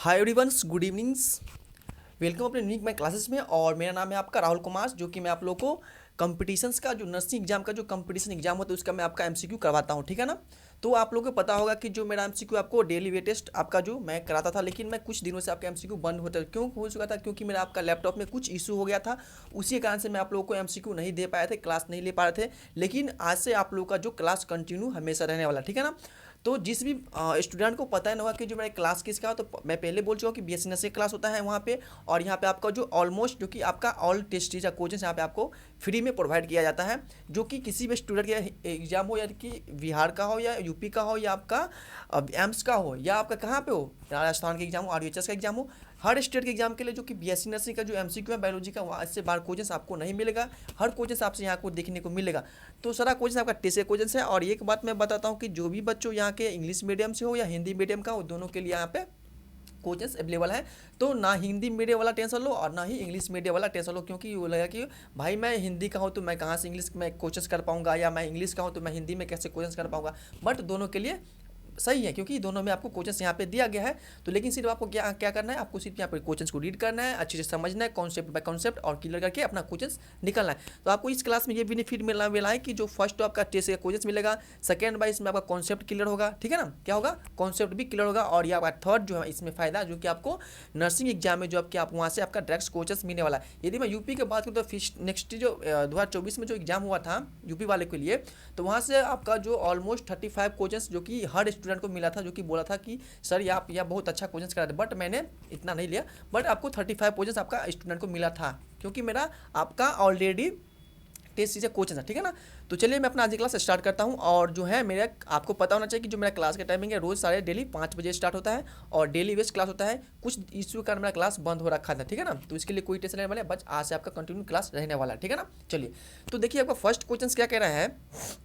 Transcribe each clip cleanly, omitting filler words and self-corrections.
हाय everyone's, good evenings. Welcome अपने unique my classes में। और मेरा नाम है आपका राहुल कुमार, जो कि मैं आप लोगों को कंपटीशंस का जो नर्सिंग एग्जाम का जो कंपटीशन एग्जाम होता है उसका मैं आपका एमसीक्यू करवाता हूँ, ठीक है ना। तो आप लोगों को पता होगा कि जो मेरा एमसीक्यू आपको डेली वेट टेस्ट आपका जो मैं कराता था, लेकिन मैं कुछ दिनों से आपका एमसीक्यू बंद होता है। क्यों हो चुका था? क्योंकि मेरा आपका लैपटॉप में कुछ इशू हो गया था। उसी कारण से मैं आप लोगों को एमसीक्यू नहीं दे पाए थे, क्लास नहीं ले पा रहे थे। लेकिन आज से आप लोगों का जो क्लास कंटिन्यू हमेशा रहने वाला, ठीक है ना। तो जिस भी स्टूडेंट को पता है ना होगा कि जो मेरा क्लास किसका है, तो मैं पहले बोल चुका हूँ कि बीएससी नर्सिंग क्लास होता है वहाँ पे। और यहाँ पे आपका जो ऑलमोस्ट जो कि आपका ऑल टेस्ट या कोचिंग यहाँ पे आपको फ्री में प्रोवाइड किया जाता है। जो कि किसी भी स्टूडेंट का एग्जाम हो, या कि बिहार का हो या यूपी का हो या आपका एम्स का हो या आपका कहाँ पे हो, राजस्थान का एग्जाम हो, आरयूएचएस का एग्जाम हो, हर स्टेट के एग्जाम के लिए जो कि बीएससी नर्सिंग का जो एमसीक्यू है बायोलॉजी का, वहाँ से बाहर कोचिंग आपको नहीं मिलेगा। हर कोचिंग आपसे यहाँ को देखने को मिलेगा। तो सारा कोचिंग आपका टेस्ट कोचिंग है। और एक बात मैं बताता हूँ कि जो भी बच्चों यहाँ के इंग्लिश मीडियम से हो या हिंदी मीडियम का हो, दोनों के लिए यहाँ पे कोचेस अवेलेबल है। तो ना हिंदी मीडियम वाला टेंशन लो और ना ही इंग्लिश मीडियम वाला टेंशन लो, क्योंकि वो लगा कि भाई मैं हिंदी का हूँ तो मैं कहाँ से इंग्लिश में कोचेस कर पाऊंगा, या मैं इंग्लिश का हूँ तो मैं हिंदी में कैसे कोचेस कर पाऊंगा। बट दोनों के लिए सही है, क्योंकि दोनों में आपको कोचेस यहाँ पे दिया गया है। तो लेकिन सिर्फ आपको क्या क्या करना है, आपको सिर्फ यहाँ पे कोचेस को रीड करना है, अच्छे से समझना है, कॉन्सेप्ट बाय कॉन्सेप्ट, और क्लियर करके अपना कोचेस निकलना है। तो आपको इस क्लास में ये बेनिफिट मिलना मिला है कि जो फर्स्ट तो आपका टेस्ट का कोचेस मिलेगा, सेकेंड बाय इसमें आपका कॉन्सेप्ट क्लियर होगा, ठीक है ना। क्या होगा? कॉन्सेप्ट भी क्लियर होगा। और ये आपका थर्ड जो है इसमें फायदा, जो कि आपको नर्सिंग एग्जाम में जो आपके आप वहाँ से आपका डायरेक्ट कोचेस मिलने वाला है। यदि मैं यूपी की बात करूँ तो फिर नेक्स्ट जो 2024 में जो एग्जाम हुआ था यूपी वाले के लिए, तो वहाँ से आपका जो ऑलमोस्ट 35 कोचेस जो कि हर स्टूडेंट को मिला था, जो कि बोला था कि सर ये आप यह बहुत अच्छा कोचेस करा थे। बट मैंने इतना नहीं लिया, बट आपको 35 कोचेस आपका स्टूडेंट को मिला था, क्योंकि मेरा आपका ऑलरेडी टेस्ट सीरीज कोचेस है, ठीक है ना। तो चलिए मैं अपना आज की क्लास स्टार्ट करता हूँ। और जो है मेरा आपको पता होना चाहिए कि जो मेरा क्लास का टाइमिंग है रोज़ साढ़े डेली 5 बजे स्टार्ट होता है, और डेली बेस्ड क्लास होता है। कुछ इशू का मेरा क्लास बंद हो रखा था, ठीक है ना। तो इसके लिए कोई टेंशन नहीं वाला है, बस आज से आपका कंटिन्यू क्लास रहने वाला है, ठीक है ना। चलिए तो देखिए आपका फर्स्ट क्वेश्चन क्या कह रहा है।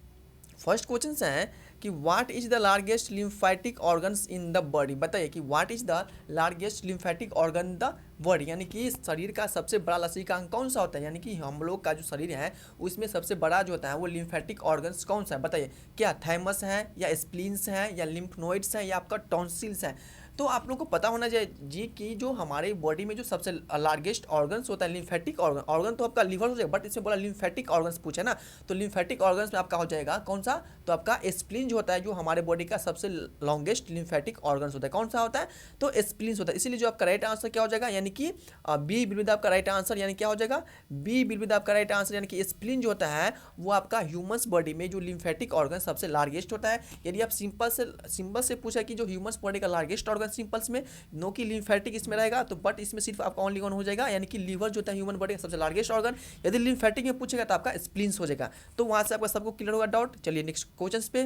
फर्स्ट क्वेश्चन है कि what is the largest lymphatic organs in the body. बताइए कि what is the largest lymphatic organ the body, यानी कि शरीर का सबसे बड़ा लसीका अंग कौन सा होता है। यानी कि हम लोग का जो शरीर है उसमें सबसे बड़ा जो होता है वो लिम्फेटिक ऑर्गन्स कौन सा है। बताइए, क्या थैमस है या स्प्लीन्स है या लिम्फ नोड्स है या आपका टॉन्सिल्स है। तो आप लोग को पता होना चाहिए जी कि जो हमारे बॉडी में जो सबसे लार्जेस्ट ऑर्गन्स होता है लिम्फेटिक ऑर्गन। ऑर्गन तो आपका लीवर हो जाएगा, बट इसमें बोला लिम्फेटिक ऑर्गन्स पूछे ना। तो लिम्फेटिक ऑर्गन्स में आपका हो जाएगा कौन सा, तो आपका स्प्लीन जो होता है, जो हमारे बॉडी का सबसे लॉन्गेस्ट लिम्फेटिक ऑर्गन्स होता है, कौन सा होता है, तो स्प्लीन्स होता है। इसीलिए जो आपका राइट आंसर क्या हो जाएगा, यानी कि बी विल बी आपका राइट आंसर, यानी क्या हो जाएगा, बी विल बी आपका राइट आंसर। यानी कि स्प्लीन जो होता है वो आपका ह्यूमंस बॉडी में जो लिम्फेटिक ऑर्गन सबसे लार्जेस्ट होता है। यदि आप सिंपल से पूछा कि जो ह्यूमंस बॉडी का लार्जेस्ट ऑर्गन सिंपल्स में नो की लिम्फेटिक इसमें रहेगा, तो बट इसमें सिर्फ आपका ओनली वन हो जाएगा, यानी कि लीवर जो होता है ह्यूमन बॉडी का सबसे लार्जेस्ट ऑर्गन। यदि लिम्फेटिक में पूछेगा तो आपका स्प्लीन्स हो जाएगा। तो वहां से आपका सबको क्लियर होगा डाउट। चलिए नेक्स्ट क्वेश्चन पे,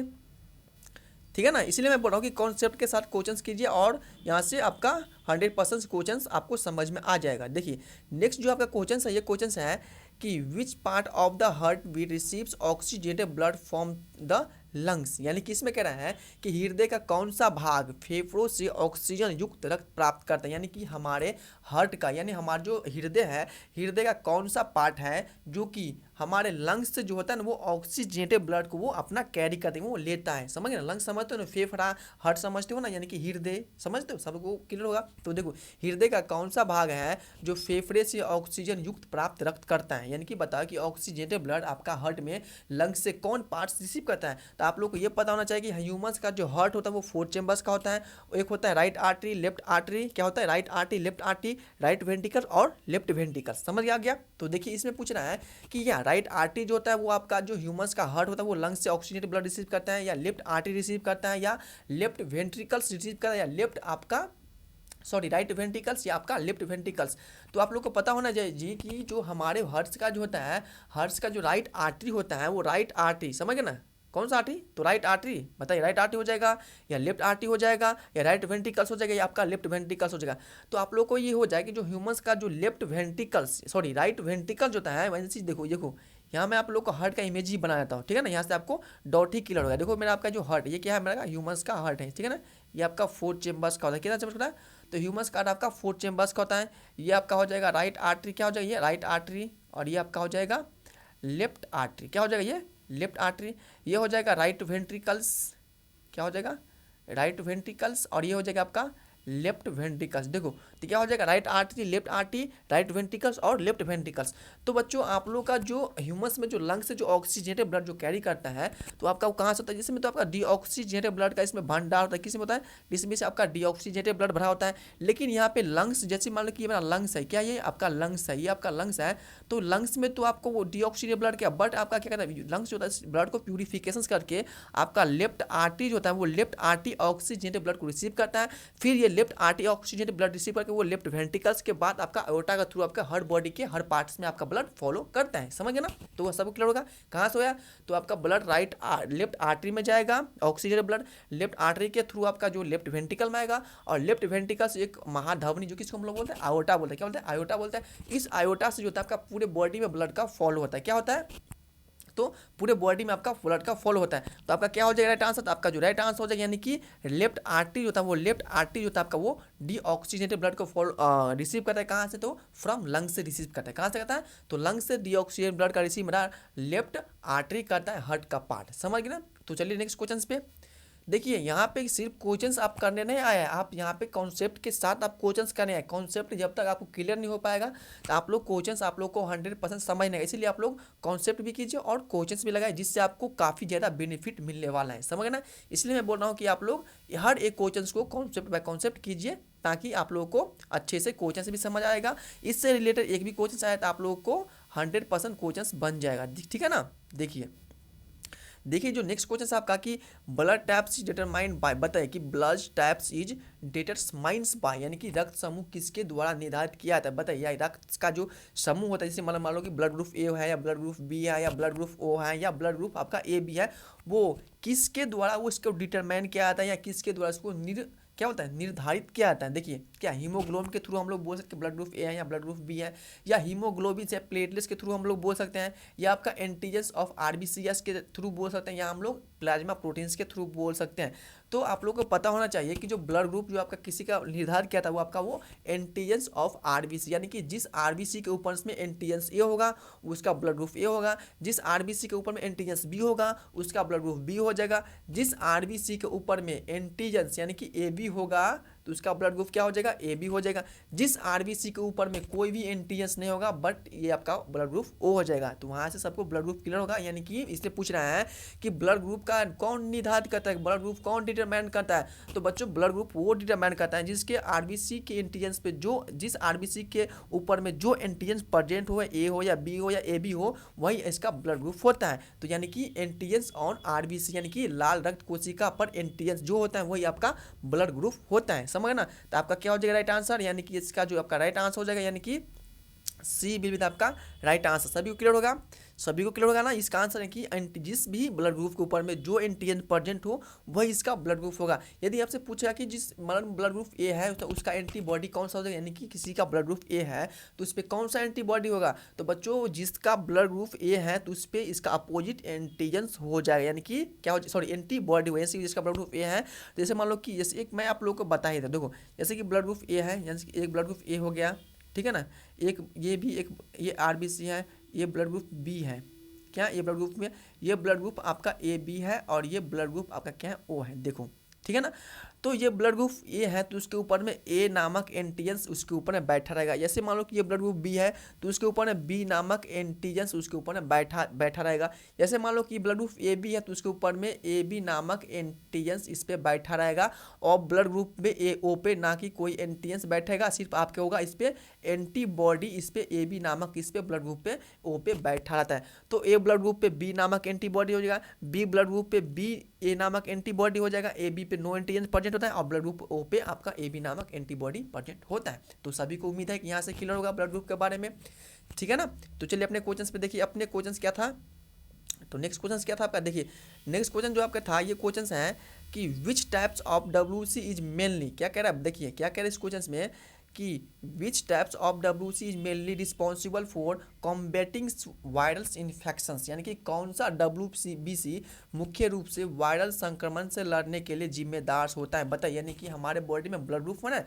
ठीक है ना। इसलिए मैं बोल रहा हूँ कि कॉन्सेप्ट के साथ क्वेश्चंस कीजिए, और यहाँ से आपका 100% क्वेश्चंस आपको समझ में आ जाएगा। देखिए नेक्स्ट जो आपका क्वेश्चन है, ये क्वेश्चन है कि which part of the heart beat receives oxygenated blood from the lungs. यानी कि इसमें कह रहा है कि हृदय का कौन सा भाग फेफड़ों से ऑक्सीजन युक्त रक्त प्राप्त करता है। यानी कि हमारे हार्ट का, यानी हमारा जो हृदय है, हृदय का कौन सा पार्ट है जो कि हमारे लंग्स से जो होता है ना वो ऑक्सीजनेटेड ब्लड को वो अपना कैरी करते हैं, वो लेता है। समझ गए ना, लंग्स समझते हो ना, फेफड़ा हार्ट समझते हो ना, यानी कि हृदय समझते हो, सबको क्लियर होगा। तो देखो हृदय का कौन सा भाग है जो फेफड़े से ऑक्सीजन युक्त प्राप्त रक्त करता है। यानी कि बताओ कि ऑक्सीजनेटेड ब्लड आपका हार्ट में लंग्स से कौन पार्ट्स रिसीव करता है। तो आप लोग को ये पता होना चाहिए कि ह्यूमंस का जो हार्ट होता है वो 4 चेंबर्स का होता है। एक होता है राइट आर्टरी, लेफ्ट आर्टरी, क्या होता है, right artery, left artery, right ventricle और लेफ्ट वेंट्रिकल। समझ आ गया। तो देखिए इसमें पूछ रहा है कि या राइट आर्टरी जो होता है वो आपका जो ह्यूमंस का हार्ट होता है वो लंग्स से ऑक्सीजनेटेड ब्लड रिसीव करता है, या लेफ्ट आर्टरी रिसीव करता है, या लेफ्ट वेंट्रिकल्स रिसीव करता है, या लेफ्ट आपका राइट वेंट्रिकल्स, या आपका लेफ्ट वेंट्रिकल्स। तो आप लोग को पता होना चाहिए जी कि जो हमारे हर्ट्स का जो होता है, हर्ट्स का जो राइट आर्टरी होता है वो राइट आर्टरी, समझ गए ना, कौन सा आर्टरी, तो राइट आर्टरी। बताइए राइट आर्टरी हो जाएगा या लेफ्ट आर्टरी हो जाएगा या राइट वेंट्रिकल्स हो जाएगा या आपका लेफ्ट वेंट्रिकल्स हो जाएगा। तो आप लोग को ये हो जाएगा कि जो ह्यूमंस का जो लेफ्ट वेंट्रिकल्स राइट वेंट्रिकल जो होता है, वैसे चीज देखो देखो यहाँ मैं आप लोग को हार्ट का इमेज ही बना देता हूँ, ठीक है ना। यहाँ से आपको डॉट ही क्लियर होगा। देखो मेरा आपका जो हार्ट, ये क्या है, मेरा ह्यूमंस का हार्ट है, ठीक है ना। ये आपका 4 चेंबर्स का होता है, कितना चेंबर्स होता है, तो ह्यूमंस का आपका 4 चेंबर्स का होता है। ये आपका हो जाएगा राइट आर्टरी, क्या हो जाएगा ये राइट आर्टरी, और ये आपका हो जाएगा लेफ्ट आर्टरी, क्या हो जाएगा ये लेफ्ट आर्टरी। ये हो जाएगा राइट वेंट्रिकल्स, क्या हो जाएगा राइट वेंट्रिकल्स, और ये हो जाएगा आपका लेफ्ट वेंट्रिकल्स। देखो तो क्या हो जाएगा, right artery, left artery, right ventricles और लेफ्ट वेंट्रिकल्स। तो बच्चों आप लोग का जो ह्यूमस में जो लंग्स से जो ऑक्सीजनेटेड ब्लड जो कैरी करता है, तो आपका वो कहाँ से होता है, जिसमें तो आपका डीऑक्सीजनेटेड ब्लड का इसमें भंडार होता है, किसमें होता है, जिसमें से आपका डीऑक्सीजनेटेड ब्लड भरा होता है। लेकिन यहाँ पे लंग्स, जैसे मान लो कि ये मेरा लंग्स है, क्या ये आपका लंग्स है, ये आपका लंग्स है, तो लंग्स में तो आपको वो डीऑक्सीजनेटेड ब्लड क्या, बट आपका क्या कहता है, लंग्स जो होता है ब्लड को प्यूरिफिकेशन करके आपका लेफ्ट आर्टरी जो होता है वो लेफ्ट आर्टरी ऑक्सीजनेटेड ब्लड को रिसीव करता है। फिर ये left artery oxygenated blood receive करके वो लेफ्ट वेंट्रिकल्स के बाद आपका अयोटा का थ्रू आपका हर बॉडी के हर पार्ट्स में आपका ब्लड फॉलो करता है। समझ गए ना, तो वह सब क्लियर होगा। कहाँ से होया, तो आपका ब्लड लेफ्ट आर्टरी में जाएगा ऑक्सीजन ब्लड, लेफ्ट आर्टरी के थ्रू आपका जो लेफ्ट वेंट्रिकल में आएगा, और लेफ्ट वेंट्रिकल से एक महाधमनी जो किसको हम लोग बोलते हैं, आयोटा बोलते हैं, क्या बोलते हैं, आयोटा बोलते हैं। इस आयोटा से जो होता है आपका पूरे बॉडी में ब्लड का फॉलो होता है, क्या होता है, तो पूरे बॉडी में आपका ब्लड का फॉलो होता है। तो आपका क्या हो जाएगा राइट आंसर, तो आपका जो राइट आंसर हो जाएगा यानी कि लेफ्ट आर्टरी जो होता है वो लेफ्ट आर्टरी जो होता है आपका वो डीऑक्सीजनेटेड ब्लड को फॉलो रिसीव करता है, कहाँ से, तो फ्रॉम लंग से रिसीव करता है। कहाँ से करता है, तो लंग से डीऑक्सीजनेटेड ब्लड का रिसीव मेरा लेफ्ट आर्टरी करता है, हार्ट का पार्ट। समझ गए ना। तो चलिए नेक्स्ट क्वेश्चन पे देखिए, यहाँ पे सिर्फ क्वेश्चंस आप करने नहीं आए हैं, आप यहाँ पे कॉन्सेप्ट के साथ आप क्वेश्चंस करने आए। कॉन्सेप्ट जब तक आपको क्लियर नहीं हो पाएगा तो आप लोग क्वेश्चंस आप लोग को 100% समझ नहीं, इसीलिए आप लोग कॉन्सेप्ट भी कीजिए और क्वेश्चंस भी लगाए, जिससे आपको काफ़ी ज़्यादा बेनिफिट मिलने वाला है। समझ ना, इसलिए मैं बोल रहा हूँ कि आप लोग हर एक क्वेश्चंस को कॉन्सेप्ट बाय कॉन्सेप्ट कीजिए, ताकि आप लोगों को अच्छे से क्वेश्चन भी समझ आएगा। इससे रिलेटेड एक भी क्वेश्चन आए तो आप लोगों को 100% क्वेश्चन बन जाएगा। ठीक है ना। देखिए जो नेक्स्ट क्वेश्चन है आपका कि blood types is determined by, बताइए कि blood types is determines by, यानी कि रक्त समूह किसके द्वारा निर्धारित किया जाता है। बताइए रक्त का जो समूह होता है, जैसे मान लो कि ब्लड ग्रुप ए है या ब्लड ग्रुप बी है या ब्लड ग्रुप ओ है या ब्लड ग्रुप आपका ए बी है, वो किसके द्वारा वो इसको डिटरमाइन किया जाता है या किसके द्वारा इसको क्या होता है, निर्धारित किया जाता है। देखिए क्या हीमोग्लोबिन के थ्रू हम लोग बोल सकते हैं ब्लड ग्रुप ए है या ब्लड ग्रुप बी है, या हीमोग्लोबिन से प्लेटलेट्स के थ्रू हम लोग बोल सकते हैं, या आपका एंटीजन्स ऑफ आरबीसीएस के थ्रू बोल सकते हैं, या हम लोग प्लाज्मा प्रोटीन्स के थ्रू बोल सकते हैं। तो आप लोगों को पता होना चाहिए कि जो ब्लड ग्रुप जो आपका किसी का निर्धारित किया था वो आपका वो एंटीजन्स ऑफ आरबीसी, यानी कि जिस आरबीसी के ऊपर में एंटीजन्स ए होगा उसका ब्लड ग्रुप ए होगा, जिस आरबीसी के ऊपर में एंटीजन्स बी होगा उसका ब्लड ग्रुप बी हो जाएगा, जिस आरबीसी के ऊपर में एंटीजन्स यानी कि ए बी होगा तो उसका ब्लड ग्रुप क्या हो जाएगा, ए बी हो जाएगा। जिस आरबीसी के ऊपर में कोई भी एंटीजन्स नहीं होगा बट ये आपका ब्लड ग्रुप ओ हो जाएगा। तो वहाँ से सबको ब्लड ग्रुप क्लियर होगा, यानी कि इसलिए पूछ रहा है कि ब्लड ग्रुप का कौन निर्धारित करता है, ब्लड ग्रुप कौन डिटरमाइन करता है। तो बच्चों ब्लड ग्रुप वो डिटरमाइन करता है जिसके आरबीसी के एंटीजन्स पे जिस आरबीसी के ऊपर में जो एंटीजन्स प्रेजेंट हो, ए हो या बी हो या ए बी हो, वही इसका ब्लड ग्रुप होता है। तो यानी कि एंटीजन्स ऑन आरबीसी यानी कि लाल रक्त कोशिका पर एंटीजन्स जो होता है वही आपका ब्लड ग्रुप होता है। समझ ना। तो आपका क्या हो जाएगा राइट आंसर, यानी कि इसका जो आपका राइट आंसर हो जाएगा यानी कि सी विल बी आपका राइट आंसर। सभी को क्लियर होगा, सभी को क्लियर होगा ना। इसका आंसर है कि जिस भी ब्लड ग्रुप के ऊपर में जो एंटीजन प्रेजेंट हो वही इसका ब्लड ग्रुप होगा। यदि आपसे पूछा कि जिस ब्लड ग्रुप ए है तो उसका एंटीबॉडी कौन सा हो जाएगा, यानी कि किसी का ब्लड ग्रुप ए है तो उस पर कौन सा एंटीबॉडी होगा, तो बच्चों जिसका ब्लड ग्रुप ए है तो उस पर इसका अपोजिट एंटीजन्स हो जाएगा, यानी कि क्या हो, सॉरी एंटीबॉडी हो। जैसे जिसका ब्लड ग्रुप ए है तो जैसे मान लो कि जैसे एक मैं आप लोगों को बता ही था, देखो जैसे कि ब्लड ग्रुप ए है, यानी कि एक ब्लड ग्रुप ए हो गया, ठीक है ना, एक ये भी एक ये आरबीसी है, ये ब्लड ग्रुप बी है, क्या ये ब्लड ग्रुप में ये ब्लड ग्रुप आपका ए बी है और ये ब्लड ग्रुप आपका क्या है ओ है, देखो ठीक है ना। तो ये ब्लड ग्रुप ए है तो उसके ऊपर में ए नामक एंटीजन्स उसके ऊपर में बैठा रहेगा। जैसे मान लो कि ये ब्लड ग्रुप बी है तो उसके ऊपर में बी नामक एंटीजन्स उसके ऊपर में बैठा रहेगा। जैसे मान लो कि ब्लड ग्रुप ए बी है तो उसके ऊपर में ए बी नामक एंटीजन्स इस पर बैठा रहेगा, और ब्लड ग्रुप में ए ओ पे ना कि कोई एंटीजन्स बैठेगा, सिर्फ आपके होगा इस पर एंटीबॉडी, इस पर ए बी नामक इस पर ब्लड ग्रुप पे ओ पे बैठा रहता है। तो ए ब्लड ग्रुप पे बी नामक एंटीबॉडी हो जाएगा, बी ब्लड ग्रुप पे बी ए नामक एंटीबॉडी हो जाएगा, ए बी पे नो एंटीजन प्रेजेंट होता है और ब्लड ग्रुप ओ पे आपका ए बी नामक एंटीबॉडी प्रेजेंट होता है। तो सभी को उम्मीद है कि यहाँ से क्लियर होगा ब्लड ग्रुप के बारे में, ठीक है ना। तो चलिए अपने क्वेश्चंस पे देखिए, अपने क्वेश्चंस क्या था, तो नेक्स्ट क्वेश्चन क्या था आपका, देखिए नेक्स्ट क्वेश्चन जो आपका था ये क्वेश्चन है कि which types of WC is mainly, क्या कह रहा है, देखिए क्या कह रहा है इस क्वेश्चन में कि which types of WC is mainly responsible for combating viral infections, यानी कि कौन सा डब्ल्यूबीसी मुख्य रूप से वायरल संक्रमण से लड़ने के लिए जिम्मेदार होता है। बताइए, यानी कि हमारे बॉडी में ब्लड ग्रुप है ना,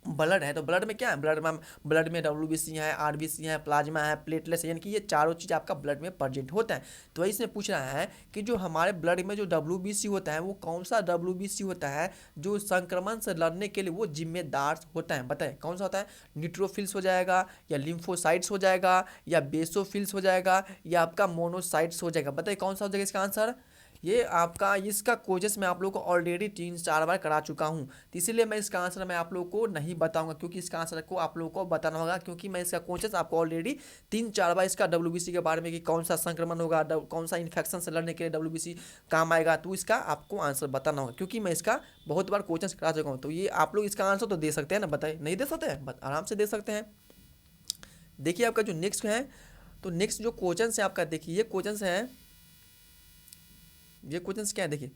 ब्लड है तो ब्लड में क्या है, ब्लड में डब्ल्यूबीसी है, आरबीसी है, प्लाज्मा है, प्लेटलेट्स है, यानी कि ये चारों चीज़ आपका ब्लड में प्रेजेंट होता है। तो वही इसमें पूछ रहा है कि जो हमारे ब्लड में जो डब्ल्यूबीसी होता है वो कौन सा डब्ल्यूबीसी होता है जो संक्रमण से लड़ने के लिए वो जिम्मेदार होता है, बताएं कौन सा होता है। न्यूट्रोफिल्स हो जाएगा, या लिम्फोसाइट्स हो जाएगा, या बेसोफिल्स हो जाएगा, या आपका मोनोसाइट्स हो जाएगा, बताइए कौन सा हो जाएगा इसका आंसर। ये आपका इसका कोजेस मैं आप लोग को ऑलरेडी 3-4 बार करा चुका हूँ, तो इसीलिए मैं इसका आंसर मैं आप लोग को नहीं बताऊंगा, क्योंकि इसका आंसर को आप लोग को बताना होगा, क्योंकि मैं इसका कोजेस आपको ऑलरेडी 3-4 बार इसका डब्ल्यूबीसी के बारे में कि कौन सा संक्रमण होगा, कौन सा इन्फेक्शन से लड़ने के लिए डब्ल्यूबीसी काम आएगा, तो इसका आपको आंसर बताना होगा, क्योंकि मैं इसका बहुत बार कोजेस करा चुका हूँ। तो ये आप लोग इसका आंसर तो दे सकते हैं ना, बताइए नहीं दे सकते हैं, आराम से दे सकते हैं। देखिए आपका जो नेक्स्ट है, तो नेक्स्ट जो क्वेश्चन है आपका, देखिए ये क्वेश्चन है, ये क्वेश्चन क्या है, देखिए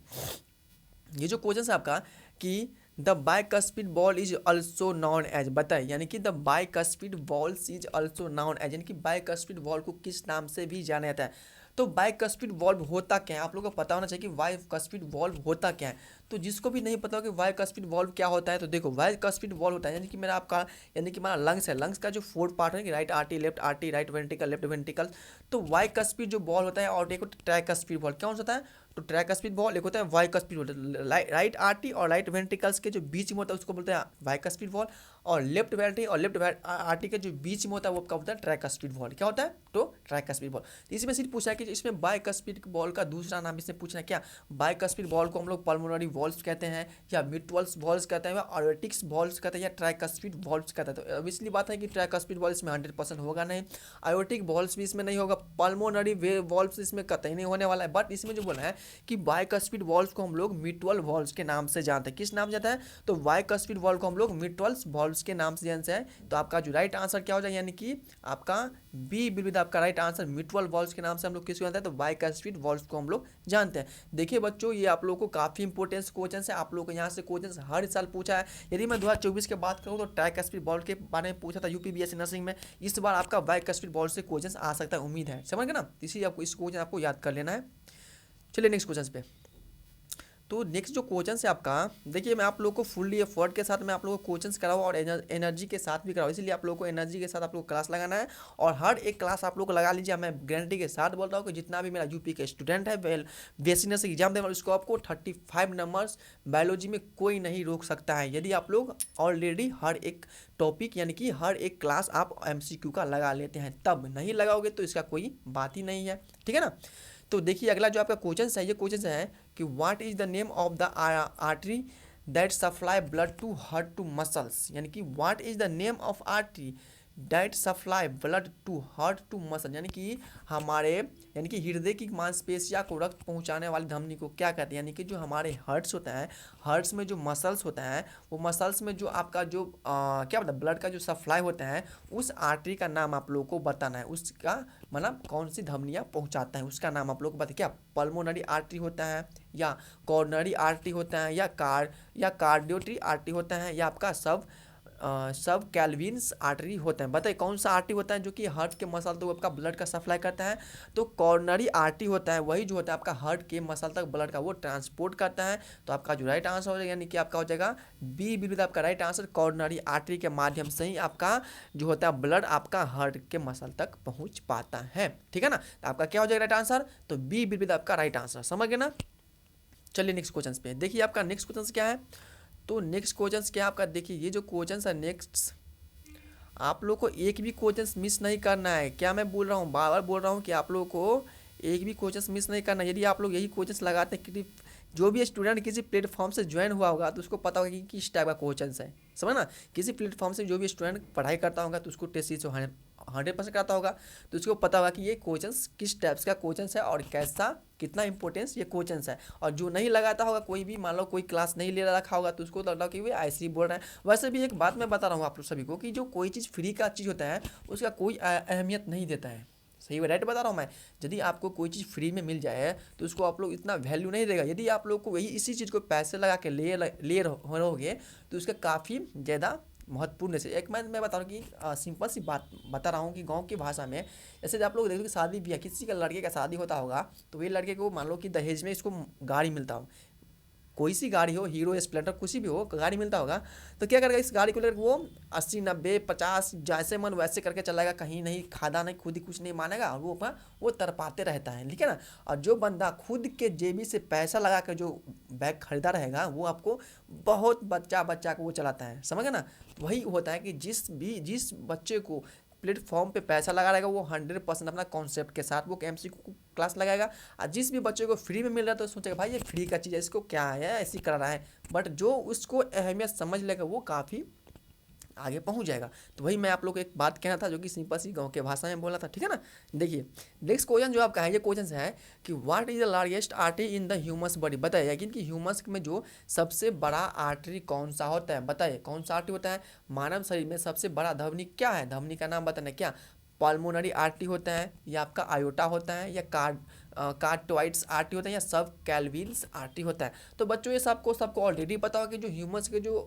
ये जो क्वेश्चन है आपका कि the bicuspid valve is also known as, बताइए यानी कि the bicuspid valves is also known as, यानी कि बाइकस्पिड बॉल को किस नाम से भी जाना जाता है। तो बाइकस्पिड वॉल्व होता क्या है, आप लोगों को पता होना चाहिए कि बाइकस्पिड वॉल्व होता क्या है। तो जिसको भी नहीं पता हो कि बाइकस्पिड वॉल्व क्या होता है, तो देखो बाइकस्पिड वॉल्व होता है यानी कि मेरा आपका, यानी कि हमारा लंग्स है, लंग्स का जो फोर्थ पार्ट है कि right arty left arty, right ventricle left ventricle, तो बाइकस्पिड जो बॉल होता है, और एक ट्राइकस्पिड बॉल क्या होता है, तो ट्राइकस्पिड बॉल एक होता है बाइकस्पिड बॉल, राइट आर्टी और राइट वेंट्रिकल्स के जो बीच में होता है उसको बोलते हैं बाइकस्पिड बॉल, और लेफ्ट वेंट्री और लेफ्ट आर्टी के जो बीच में होता है वो आपका होता है ट्राइकस्पिड बॉल, क्या होता है, तो ट्राइकस्पिड बॉल। इसमें सिर्फ पूछा है कि इसमें बाइकस्पिड बॉल का दूसरा नाम इसने पूछना है क्या, बाइकस्पिड बॉल को हम लोग पल्मोनरी वॉल्व्स कहते हैं, या मिट्रल्स वॉल्व्स कहते हैं, या ऑर्टिक्स वॉल्व्स कहते हैं, या ट्राइकस्पिड वॉल्व्स कहते हैं। तो अब इसलिए बात है कि ट्राइकस्पिड बॉल इसमें 100% होगा नहीं, आयोटिक वॉल्व्स भी इसमें नहीं होगा, पल्मोनरी वॉल्व्स इसमें कतई नहीं होने वाला है। बट इसमें जो बोला है कि बाइकस्पिड वॉल्व्स को हम लोग मिट्रल वॉल्व्स के नाम से जानते हैं, किस नाम से जानते हैं, तो बाइकस्पिड वॉल्व को हम लोग मिट्रल्स वॉल्व्स के नाम से जानते हैं। तो आपका जो राइट आंसर क्या हो जाएगा, यानी कि आपका बी विल आपका राइट आंसर, मिट्रल वॉल्व्स के नाम से हम लोग किसको जानते हैं, तो बाइकस्पिड वॉल्व्स को हम लोग जानते हैं। देखिए बच्चों ये आप लोगों को काफ़ी इंपॉर्टेंस क्वेश्चन है, आप लोगों को यहाँ से क्वेश्चन हर साल पूछा है। यदि मैं 2024 की बात करूँ तो ट्राइकस्पिड बॉल के बारे में पूछा था यूपीबीएससी नर्सिंग में, इस बार आपका बाइकस्पिड बॉल से क्वेश्चन आ सकता है, उम्मीद है, समझ गए ना, इसीलिए आपको इस क्वेश्चन आपको याद कर लेना है। चलिए नेक्स्ट क्वेश्चन पे, तो नेक्स्ट जो क्वेश्चन है आपका, देखिए मैं आप लोग को फुल्ली एफर्ट के साथ मैं आप लोगों को क्वेश्चंस कराऊँ और एनर्जी के साथ भी कराऊँ, इसलिए आप लोगों को एनर्जी के साथ आप लोग को क्लास लगाना है, और हर एक क्लास आप लोग को लगा लीजिए। मैं गारंटी के साथ बोल रहा हूँ कि जितना भी मेरा यूपी का स्टूडेंट है बेसिक नर्सिंग एग्जाम देने वाला, उसको आपको 35 नंबर्स बायोलॉजी में कोई नहीं रोक सकता है, यदि आप लोग ऑलरेडी हर एक टॉपिक यानी कि हर एक क्लास आप MCQ का लगा लेते हैं। तब नहीं लगाओगे तो इसका कोई बात ही नहीं है, ठीक है ना। तो देखिए अगला जो आपका क्वेश्चन है, ये क्वेश्चन है कि what is the name of the artery that supply blood to heart to muscles, यानी कि what is the name of artery that supply blood to heart to muscle, यानी कि हमारे यानी कि हृदय की मांसपेशियाँ को रक्त पहुंचाने वाली धमनी को क्या कहते हैं, यानी कि जो हमारे हार्ट्स होता है, हार्ट्स में जो मसल्स होता है, वो मसल्स में जो आपका जो क्या बताए ब्लड का जो सप्लाई होता है, उस आर्टरी का नाम आप लोगों को बताना है, उसका मतलब कौन सी धमनियाँ पहुंचाता है उसका नाम आप लोग को बताए, क्या पल्मोनरी आर्टरी होता है, या कॉर्नरी आर्टरी होता है, या कार्डियोटरी आर्टरी होता है, या आपका सब कैल्विन्स आर्टरी होते हैं, बताइए कौन सा आर्टरी होता है जो कि हार्ट के मसल तक आपका ब्लड का सप्लाई करता है। तो कॉर्नरी आर्टरी होता है वही जो होता है आपका हार्ट के मसल तक ब्लड का वो ट्रांसपोर्ट करता है। तो आपका जो राइट आंसर हो जाएगा यानी कि आपका हो जाएगा बी विल आपका राइट आंसर, कॉर्नरी आर्टरी के माध्यम से ही आपका जो होता है ब्लड आपका हार्ट के मसल तक पहुँच पाता है, ठीक है ना। तो आपका क्या हो जाएगा राइट आंसर, तो बी विल आपका राइट आंसर, समझ गए ना। चलिए नेक्स्ट क्वेश्चन पे, देखिए आपका नेक्स्ट क्वेश्चन क्या है, तो नेक्स्ट क्वेश्चन क्या आपका, देखिए ये जो क्वेश्चन है नेक्स्ट, आप लोग को एक भी क्वेश्चन मिस नहीं करना है। क्या मैं बोल रहा हूँ, बार बार बोल रहा हूँ कि आप लोगों को एक भी क्वेश्चन मिस नहीं करना है। यदि आप लोग यही क्वेश्चन लगाते हैं कि जो भी स्टूडेंट किसी प्लेटफॉर्म से ज्वाइन हुआ होगा तो उसको पता होगा कि किस टाइप का क्वेश्चन है, समझ ना। किसी प्लेटफॉर्म से जो भी स्टूडेंट पढ़ाई करता होगा तो उसको टेस्ट से 100% करता होगा, तो उसको पता होगा कि ये क्वेश्चन किस टाइप्स का क्वेश्चन है और कैसा कितना इंपॉर्टेंस ये क्वेश्चन है। और जो नहीं लगाता होगा, कोई भी मान लो कोई क्लास नहीं ले रखा होगा, तो उसको लग रहा कि वे ऐसे ही बोल रहे हैं। वैसे भी एक बात मैं बता रहा हूँ आप लोग सभी को कि जो कोई चीज़ फ्री का चीज़ होता है उसका कोई अहमियत नहीं देता है, सही राइट बता रहा हूँ मैं। यदि आपको कोई चीज़ फ्री में मिल जाए तो उसको आप लोग इतना वैल्यू नहीं देगा। यदि आप लोग को वही इसी चीज़ को पैसे लगा के ले रहोगे तो उसका काफ़ी ज़्यादा महत्वपूर्ण है। एक मैं बता रहा हूँ कि सिंपल सी बात बता रहा हूँ कि गांव की भाषा में जैसे आप लोग देखो कि शादी भी है, किसी का लड़के का शादी होता होगा तो ये लड़के को मान लो कि दहेज में इसको गाड़ी मिलता हो, कोई सी गाड़ी हो, हीरो स्प्लेंडर कुछ भी हो, गाड़ी मिलता होगा, तो क्या करेगा, इस गाड़ी को लेकर वो 80 90 50 जैसे मन वैसे करके चलाएगा, कहीं नहीं खादा नहीं, खुद ही कुछ नहीं मानेगा, और वो अपना वो तरपाते रहता है, ठीक है ना। और जो बंदा खुद के जेबी से पैसा लगा कर जो बैग खरीदा रहेगा, वो आपको बहुत बच्चा बच्चा को वो चलाता है, समझ गए ना। वही होता है कि जिस बच्चे को प्लेटफॉर्म पे पैसा लगा रहेगा, वो 100% अपना कॉन्सेप्ट के साथ वो MCQ क्लास लगाएगा। और जिस भी बच्चे को फ्री में मिल रहा है तो सोचेगा भाई ये फ्री का चीज़ है, इसको क्या है, ऐसी कर रहा है। बट जो उसको अहमियत समझ लेगा वो काफ़ी आगे पहुंच जाएगा। तो वही मैं आप लोग को एक बात कहना था, जो कि सिंपल सी गाँव के भाषा में बोला था, ठीक है ना। देखिए नेक्स्ट क्वेश्चन जो आपका है, ये क्वेश्चन है कि what is the largest artery in the humus body. बताइए कि ह्यूमस में जो सबसे बड़ा आर्टरी कौन सा होता है, बताइए कौन सा आर्टरी होता है। मानव शरीर में सबसे बड़ा धमनी क्या है, धमनी का नाम बताना, क्या पल्मोनरी आर्टरी होता है, या आपका आयोटा होता है, या कार्टोइड्स आर्टरी होता है, या सब कैल्विन्स आर्टरी होता है। तो बच्चों ये सबको ऑलरेडी पता होगा कि जो ह्यूमन्स के जो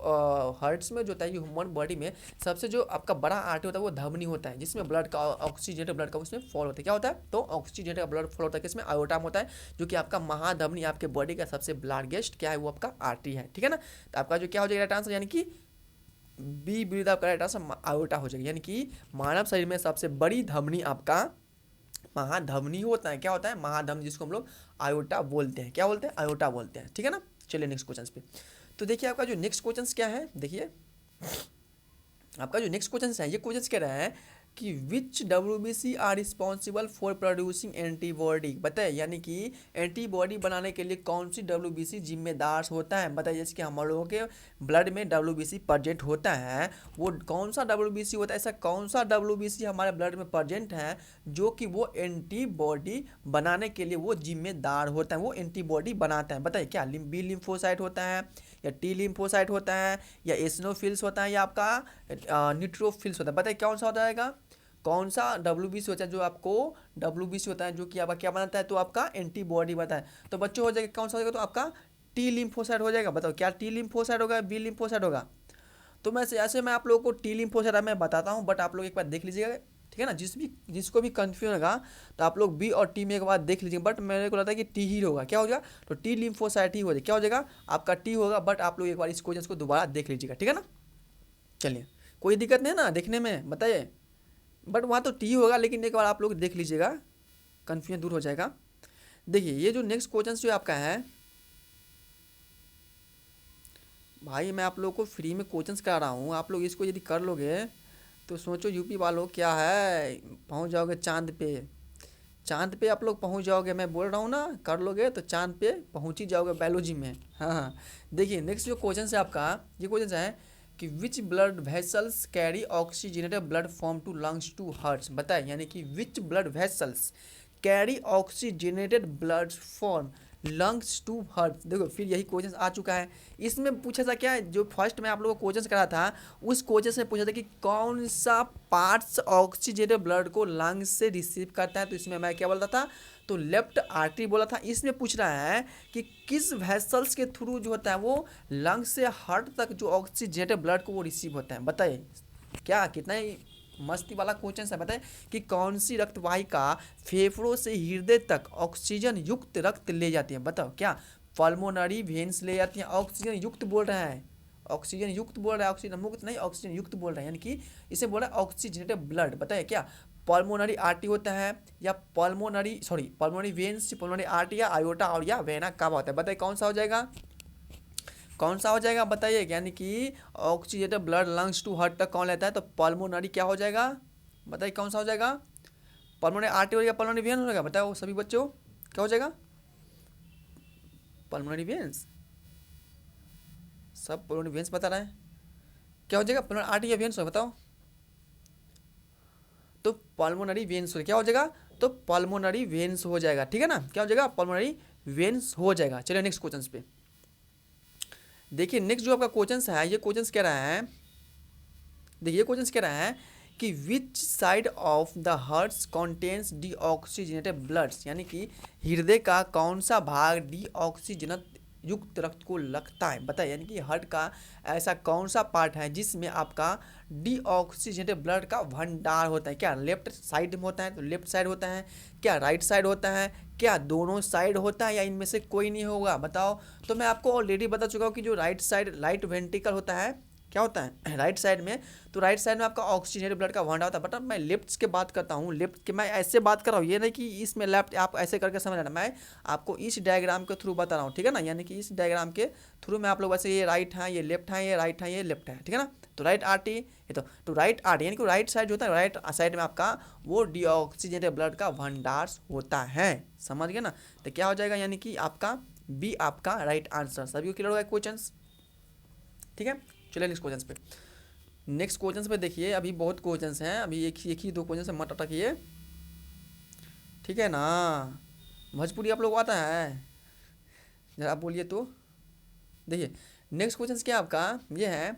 हार्ट्स में जो होता है, ह्यूमन बॉडी में सबसे जो आपका बड़ा आर्टरी होता है वो धमनी होता है, जिसमें ब्लड का ऑक्सीजनेटेड ब्लड का उसमें फॉल होता है। क्या होता है, तो ऑक्सीजनेटेड ब्लड फॉल होता है, किसमें, आयोटा में होता है, जो कि आपका महाधमनी आपके बॉडी का सबसे लार्जेस्ट क्या है, वो आपका आर्टरी है, ठीक है ना। तो आपका जो क्या हो जाएगा राइट आंसर, यानी कि बी ब्रीद आपका राइट आंसर आयोटा हो जाएगा। यानी कि मानव शरीर में सबसे बड़ी धमनी आपका महाधमनी होता है। क्या होता है, महाधमनी, जिसको हम लोग आयोटा बोलते हैं। क्या बोलते हैं, आयोटा बोलते हैं, ठीक है ना। चलिए नेक्स्ट क्वेश्चन पे। तो देखिए आपका जो नेक्स्ट क्वेश्चन क्या है, देखिए आपका जो नेक्स्ट क्वेश्चन है, ये क्वेश्चन कह रहा है कि which WBC are responsible for producing antibody. बताइए यानी कि एंटीबॉडी बनाने के लिए कौन सी WBC जिम्मेदार होता है। बताइए जैसे कि हम लोगों के ब्लड में WBC प्रेजेंट होता है, वो कौन सा WBC होता है, ऐसा कौन सा WBC हमारे ब्लड में प्रेजेंट है जो कि वो एंटीबॉडी बनाने के लिए वो जिम्मेदार होता है, वो एंटीबॉडी बनाता है। बताइए क्या बी लिम्फोसाइट होता है, या टी लिम्फोसाइट होता है, या एसिनोफिल्स होता है, या आपका न्यूट्रोफिल्स होता है। बताइए कौन सा हो जाएगा, कौन सा WBC होता है जो आपको WBC होता है जो कि आपका क्या बनाता है, तो आपका एंटीबॉडी बनाता है। तो बच्चों हो जाएगा कौन सा हो जाएगा, तो आपका टी लिम्फोसाइट हो जाएगा। बताओ क्या टी लिम्फोसाइट होगा, बी लिम्फोसाइट होगा। तो मैं ऐसे मैं आप लोगों को टी लिम्फोसाइट मैं बताता हूँ, बट आप लोग एक बार देख लीजिएगा, ठीक है ना। जिसको भी कंफ्यूजन होगा तो आप लोग बी और टी में एक बार देख लीजिए, बट मेरे को लगता है कि टी ही होगा। क्या हो जाएगा, तो टी लिम्फोसाइट ही हो जाएगा। क्या हो जाएगा, आपका टी होगा, बट आप लोग एक बार इस क्वेश्चन को दोबारा देख लीजिएगा, ठीक है ना। चलिए कोई दिक्कत नहीं है ना देखने में, बताइए, बट वहाँ तो टी होगा, लेकिन एक बार आप लोग देख लीजिएगा, कन्फ्यूजन दूर हो जाएगा। देखिए ये जो नेक्स्ट क्वेश्चन जो आपका है भाई, मैं आप लोग को फ्री में क्वेश्चंस करा रहा हूँ, आप लोग इसको यदि कर लोगे तो सोचो यूपी वालों क्या है, पहुँच जाओगे चांद पे। चांद पे आप लोग पहुँच जाओगे, मैं बोल रहा हूँ ना, कर लोगे तो चांद पे पहुँच ही जाओगे बायोलॉजी में। हाँ हाँ, देखिए नेक्स्ट जो क्वेश्चन है आपका, ये क्वेश्चन है कि which blood vessels carry oxygenated blood from to lungs to hearts. बताए यानी कि which blood vessels carry oxygenated blood from lungs to heart. देखो फिर यही क्वेश्चन आ चुका है। इसमें पूछा था क्या, जो फर्स्ट में आप लोगों को क्वेश्चन करा था, उस क्वेश्चन में पूछा था कि कौन सा पार्ट्स ऑक्सीजनेटेड ब्लड को लंग्स से रिसीव करता है। तो इसमें मैं क्या बोलता था, तो लेफ्ट आर्टरी बोला था। इसमें पूछ रहा है कि किस वेसल्स के थ्रू जो होता है वो लंग्स से हार्ट तक जो ऑक्सीजनेटेड ब्लड को वो रिसीव होता है। बताइए क्या, कितना ही मस्ती वाला क्वेश्चन है। बताएं कि कौन सी रक्तवाहिका फेफड़ों से हृदय तक ऑक्सीजन युक्त रक्त ले जाती है। बताओ क्या, पल्मोनरी वेन्स ले जाती हैं। ऑक्सीजन युक्त बोल रहा है, ऑक्सीजन युक्त बोल रहा है, ऑक्सीजन मुक्त नहीं, ऑक्सीजन युक्त बोल रहा है, यानी कि इसे बोल रहा है ऑक्सीजनेटेड ब्लड। बताइए क्या पल्मोनरी आर्टरी होता है, या पल्मोनरी वेन्स, पल्मोनरी आर्टरी, या आयोटा और या वेना कावा होता है। बताइए कौन सा हो जाएगा, कौन सा हो जाएगा बताइए। यानी कि oxygenated blood lungs to heart तक कौन लेता है, तो पल्मोनरी क्या हो जाएगा, बताइए कौन सा हो जाएगा, पल्मोनरी आर्टरी हो जाएगा, पल्मोनरी वेन हो जाएगा। बताओ सभी बच्चों क्या हो जाएगा, पल्मोनरी वेन्स, सब पल्मोनरी वेन्स बता रहे हैं, क्या हो जाएगा, पल्मोनरी आर्टरी या वेन्स हो, बताओ। तो पल्मोनरी वेन्स हो, क्या हो जाएगा, तो पल्मोनरी वेन्स हो जाएगा, ठीक है ना। क्या हो जाएगा, पल्मोनरी वेन्स हो जाएगा। चलिए नेक्स्ट क्वेश्चन पे देखिए। नेक्स्ट जो आपका क्वेश्चन है, ये क्वेश्चन कह रहा है, देखिए क्वेश्चन कह रहा है कि which side of the heart contains deoxygenated bloods. यानी कि हृदय का कौन सा भाग डीऑक्सीजनेट युक्त रक्त को लगता है। बताइए यानी कि हार्ट का ऐसा कौन सा पार्ट है जिसमें आपका डीऑक्सीजनेटेड ब्लड का भंडार होता है। क्या लेफ्ट साइड में होता है, तो लेफ्ट साइड होता है, क्या राइट साइड होता है, क्या दोनों साइड होता है या इनमें से कोई नहीं होगा, बताओ। तो मैं आपको ऑलरेडी बता चुका हूँ कि जो राइट साइड राइट वेंट्रिकल होता है, क्या होता है राइट साइड में, तो राइट साइड में आपका ऑक्सीजनेटेड ब्लड का भंडार होता है। बट अब मैं लेफ्ट की बात करता हूँ, लेफ्ट के मैं ऐसे बात कर रहा हूँ, ये नहीं कि इसमें लेफ्ट आप ऐसे करके समझ लेना, मैं आपको इस डायग्राम के थ्रू बता रहा हूँ, ठीक है ना। यानी कि इस डायग्राम के थ्रू मैं आप लोग वैसे ये राइट है, ये लेफ्ट है, ये राइट है, ये लेफ्ट है, ठीक है ना। तो राइट आर्टरी ये तो राइट आर्टरी यानी कि राइट साइड जो होता है, राइट साइड में आपका वो डीऑक्सीजनेटेड ब्लड का भंडार होता है, समझ गए ना। तो क्या हो जाएगा, यानी कि आपका बी आपका राइट आंसर। सभी को क्लियर होगा क्वेश्चन, ठीक है। चलिए नेक्स्ट क्वेश्चन पे, नेक्स्ट क्वेश्चन पे देखिए, अभी बहुत क्वेश्चन हैं, अभी एक ही दो क्वेश्चन से मत अटकिए, ठीक है ना। भोजपुरी आप लोग को आता है, जरा आप बोलिए तो। देखिए नेक्स्ट क्वेश्चन क्या आपका ये है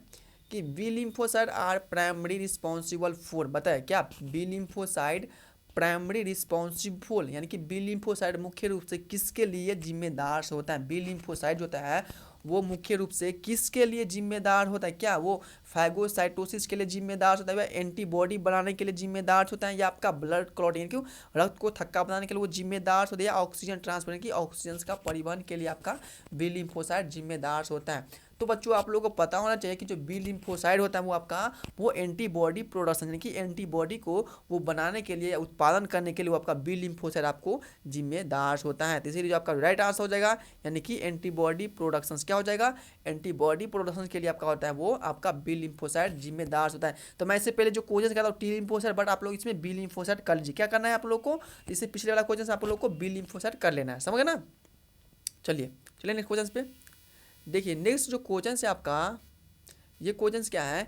कि B lymphocyte are primary responsible for, बताए क्या बी लिम्फोसाइड प्राइमरी रिस्पॉन्सिबल, यानी कि बी लिम्फोसाइड मुख्य रूप से किसके लिए जिम्मेदार होता है। बी लिम्फोसाइड जो होता है वो मुख्य रूप से किसके लिए जिम्मेदार होता है, क्या वो फैगोसाइटोसिस के लिए जिम्मेदार होता है, वह एंटीबॉडी बनाने के लिए जिम्मेदार होता है, या आपका ब्लड क्लॉट यानी कि रक्त को थक्का बनाने के लिए वो जिम्मेदार होता है, या ऑक्सीजन ट्रांसफर की ऑक्सीजन का परिवहन के लिए आपका बी लिम्फोसाइड जिम्मेदार होता है। तो बच्चों आप लोगों को पता होना चाहिए कि जो बी लिम्फोसाइड होता है वो आपका वो एंटीबॉडी प्रोडक्शन यानी कि एंटीबॉडी को वो बनाने के लिए उत्पादन करने के लिए वो आपका बी लिम्फोसाइड आपको जिम्मेदार होता है। तो इसीलिए जो आपका राइट आंसर हो जाएगा यानी कि एंटीबॉडी प्रोडक्शन क्या हो जाएगा, एंटीबॉडी प्रोडक्शन के लिए आपका होता है वो आपका बी लिम्फोसाइड जिम्मेदार होता है। तो मैं इससे पहले जो क्वेश्चन कहता हूँ टी लिम्फोसाइड, बट आप लोग इसमें बी लिम्फोसाइड कर लीजिए। क्या करना है आप लोग को, इससे पिछले वाला क्वेश्चन आप लोग को बी लिम्फोसाइड कर लेना है, समझ गए ना। चलिए नेक्स्ट क्वेश्चन पे देखिए, नेक्स्ट जो क्वेश्चन है आपका ये क्वेश्चन क्या है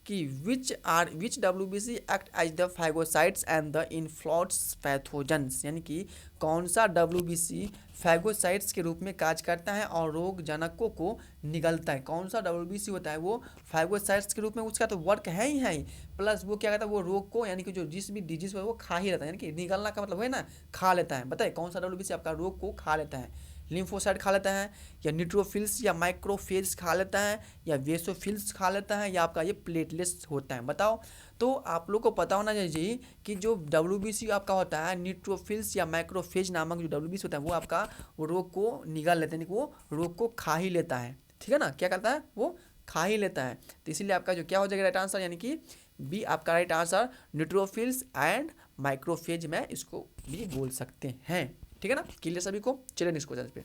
कि which WBC act as the phagocytes and the engulfs pathogens, यानी कि कौन सा WBC फैगोसाइट्स के रूप में कार्य करता है और रोग जनकों को निगलता है। कौन सा WBC होता है वो फैगोसाइट्स के रूप में, उसका तो वर्क है ही, प्लस वो क्या कहता है वो रोग को यानी कि जो जिस भी डिजीज है वो खा ही रहता है, यानी कि निगलना का मतलब है ना खा लेता है। बताइए कौन सा WBC आपका रोग को खा लेता है, लिम्फोसाइट खा लेता है, या न्यूट्रोफिल्स या माइक्रोफेज खा लेता है, या वेसोफिल्स खा लेता है, या आपका ये प्लेटलेट्स होता है, बताओ। तो आप लोग को पता होना चाहिए कि जो WBC आपका होता है न्यूट्रोफिल्स या माइक्रोफेज नामक जो WBC होता है वो आपका वो रोग को निगल लेता है, यानी कि वो रोग को खा ही लेता है, ठीक है ना। क्या करता है वो खा ही लेता है। तो इसीलिए आपका जो क्या हो जाएगा राइट आंसर, यानी कि बी आपका right answer neutrophils and macrophage में इसको भी बोल सकते हैं, ठीक है ना। क्लियर सभी को। चलिए नेक्स्ट क्वेश्चन पे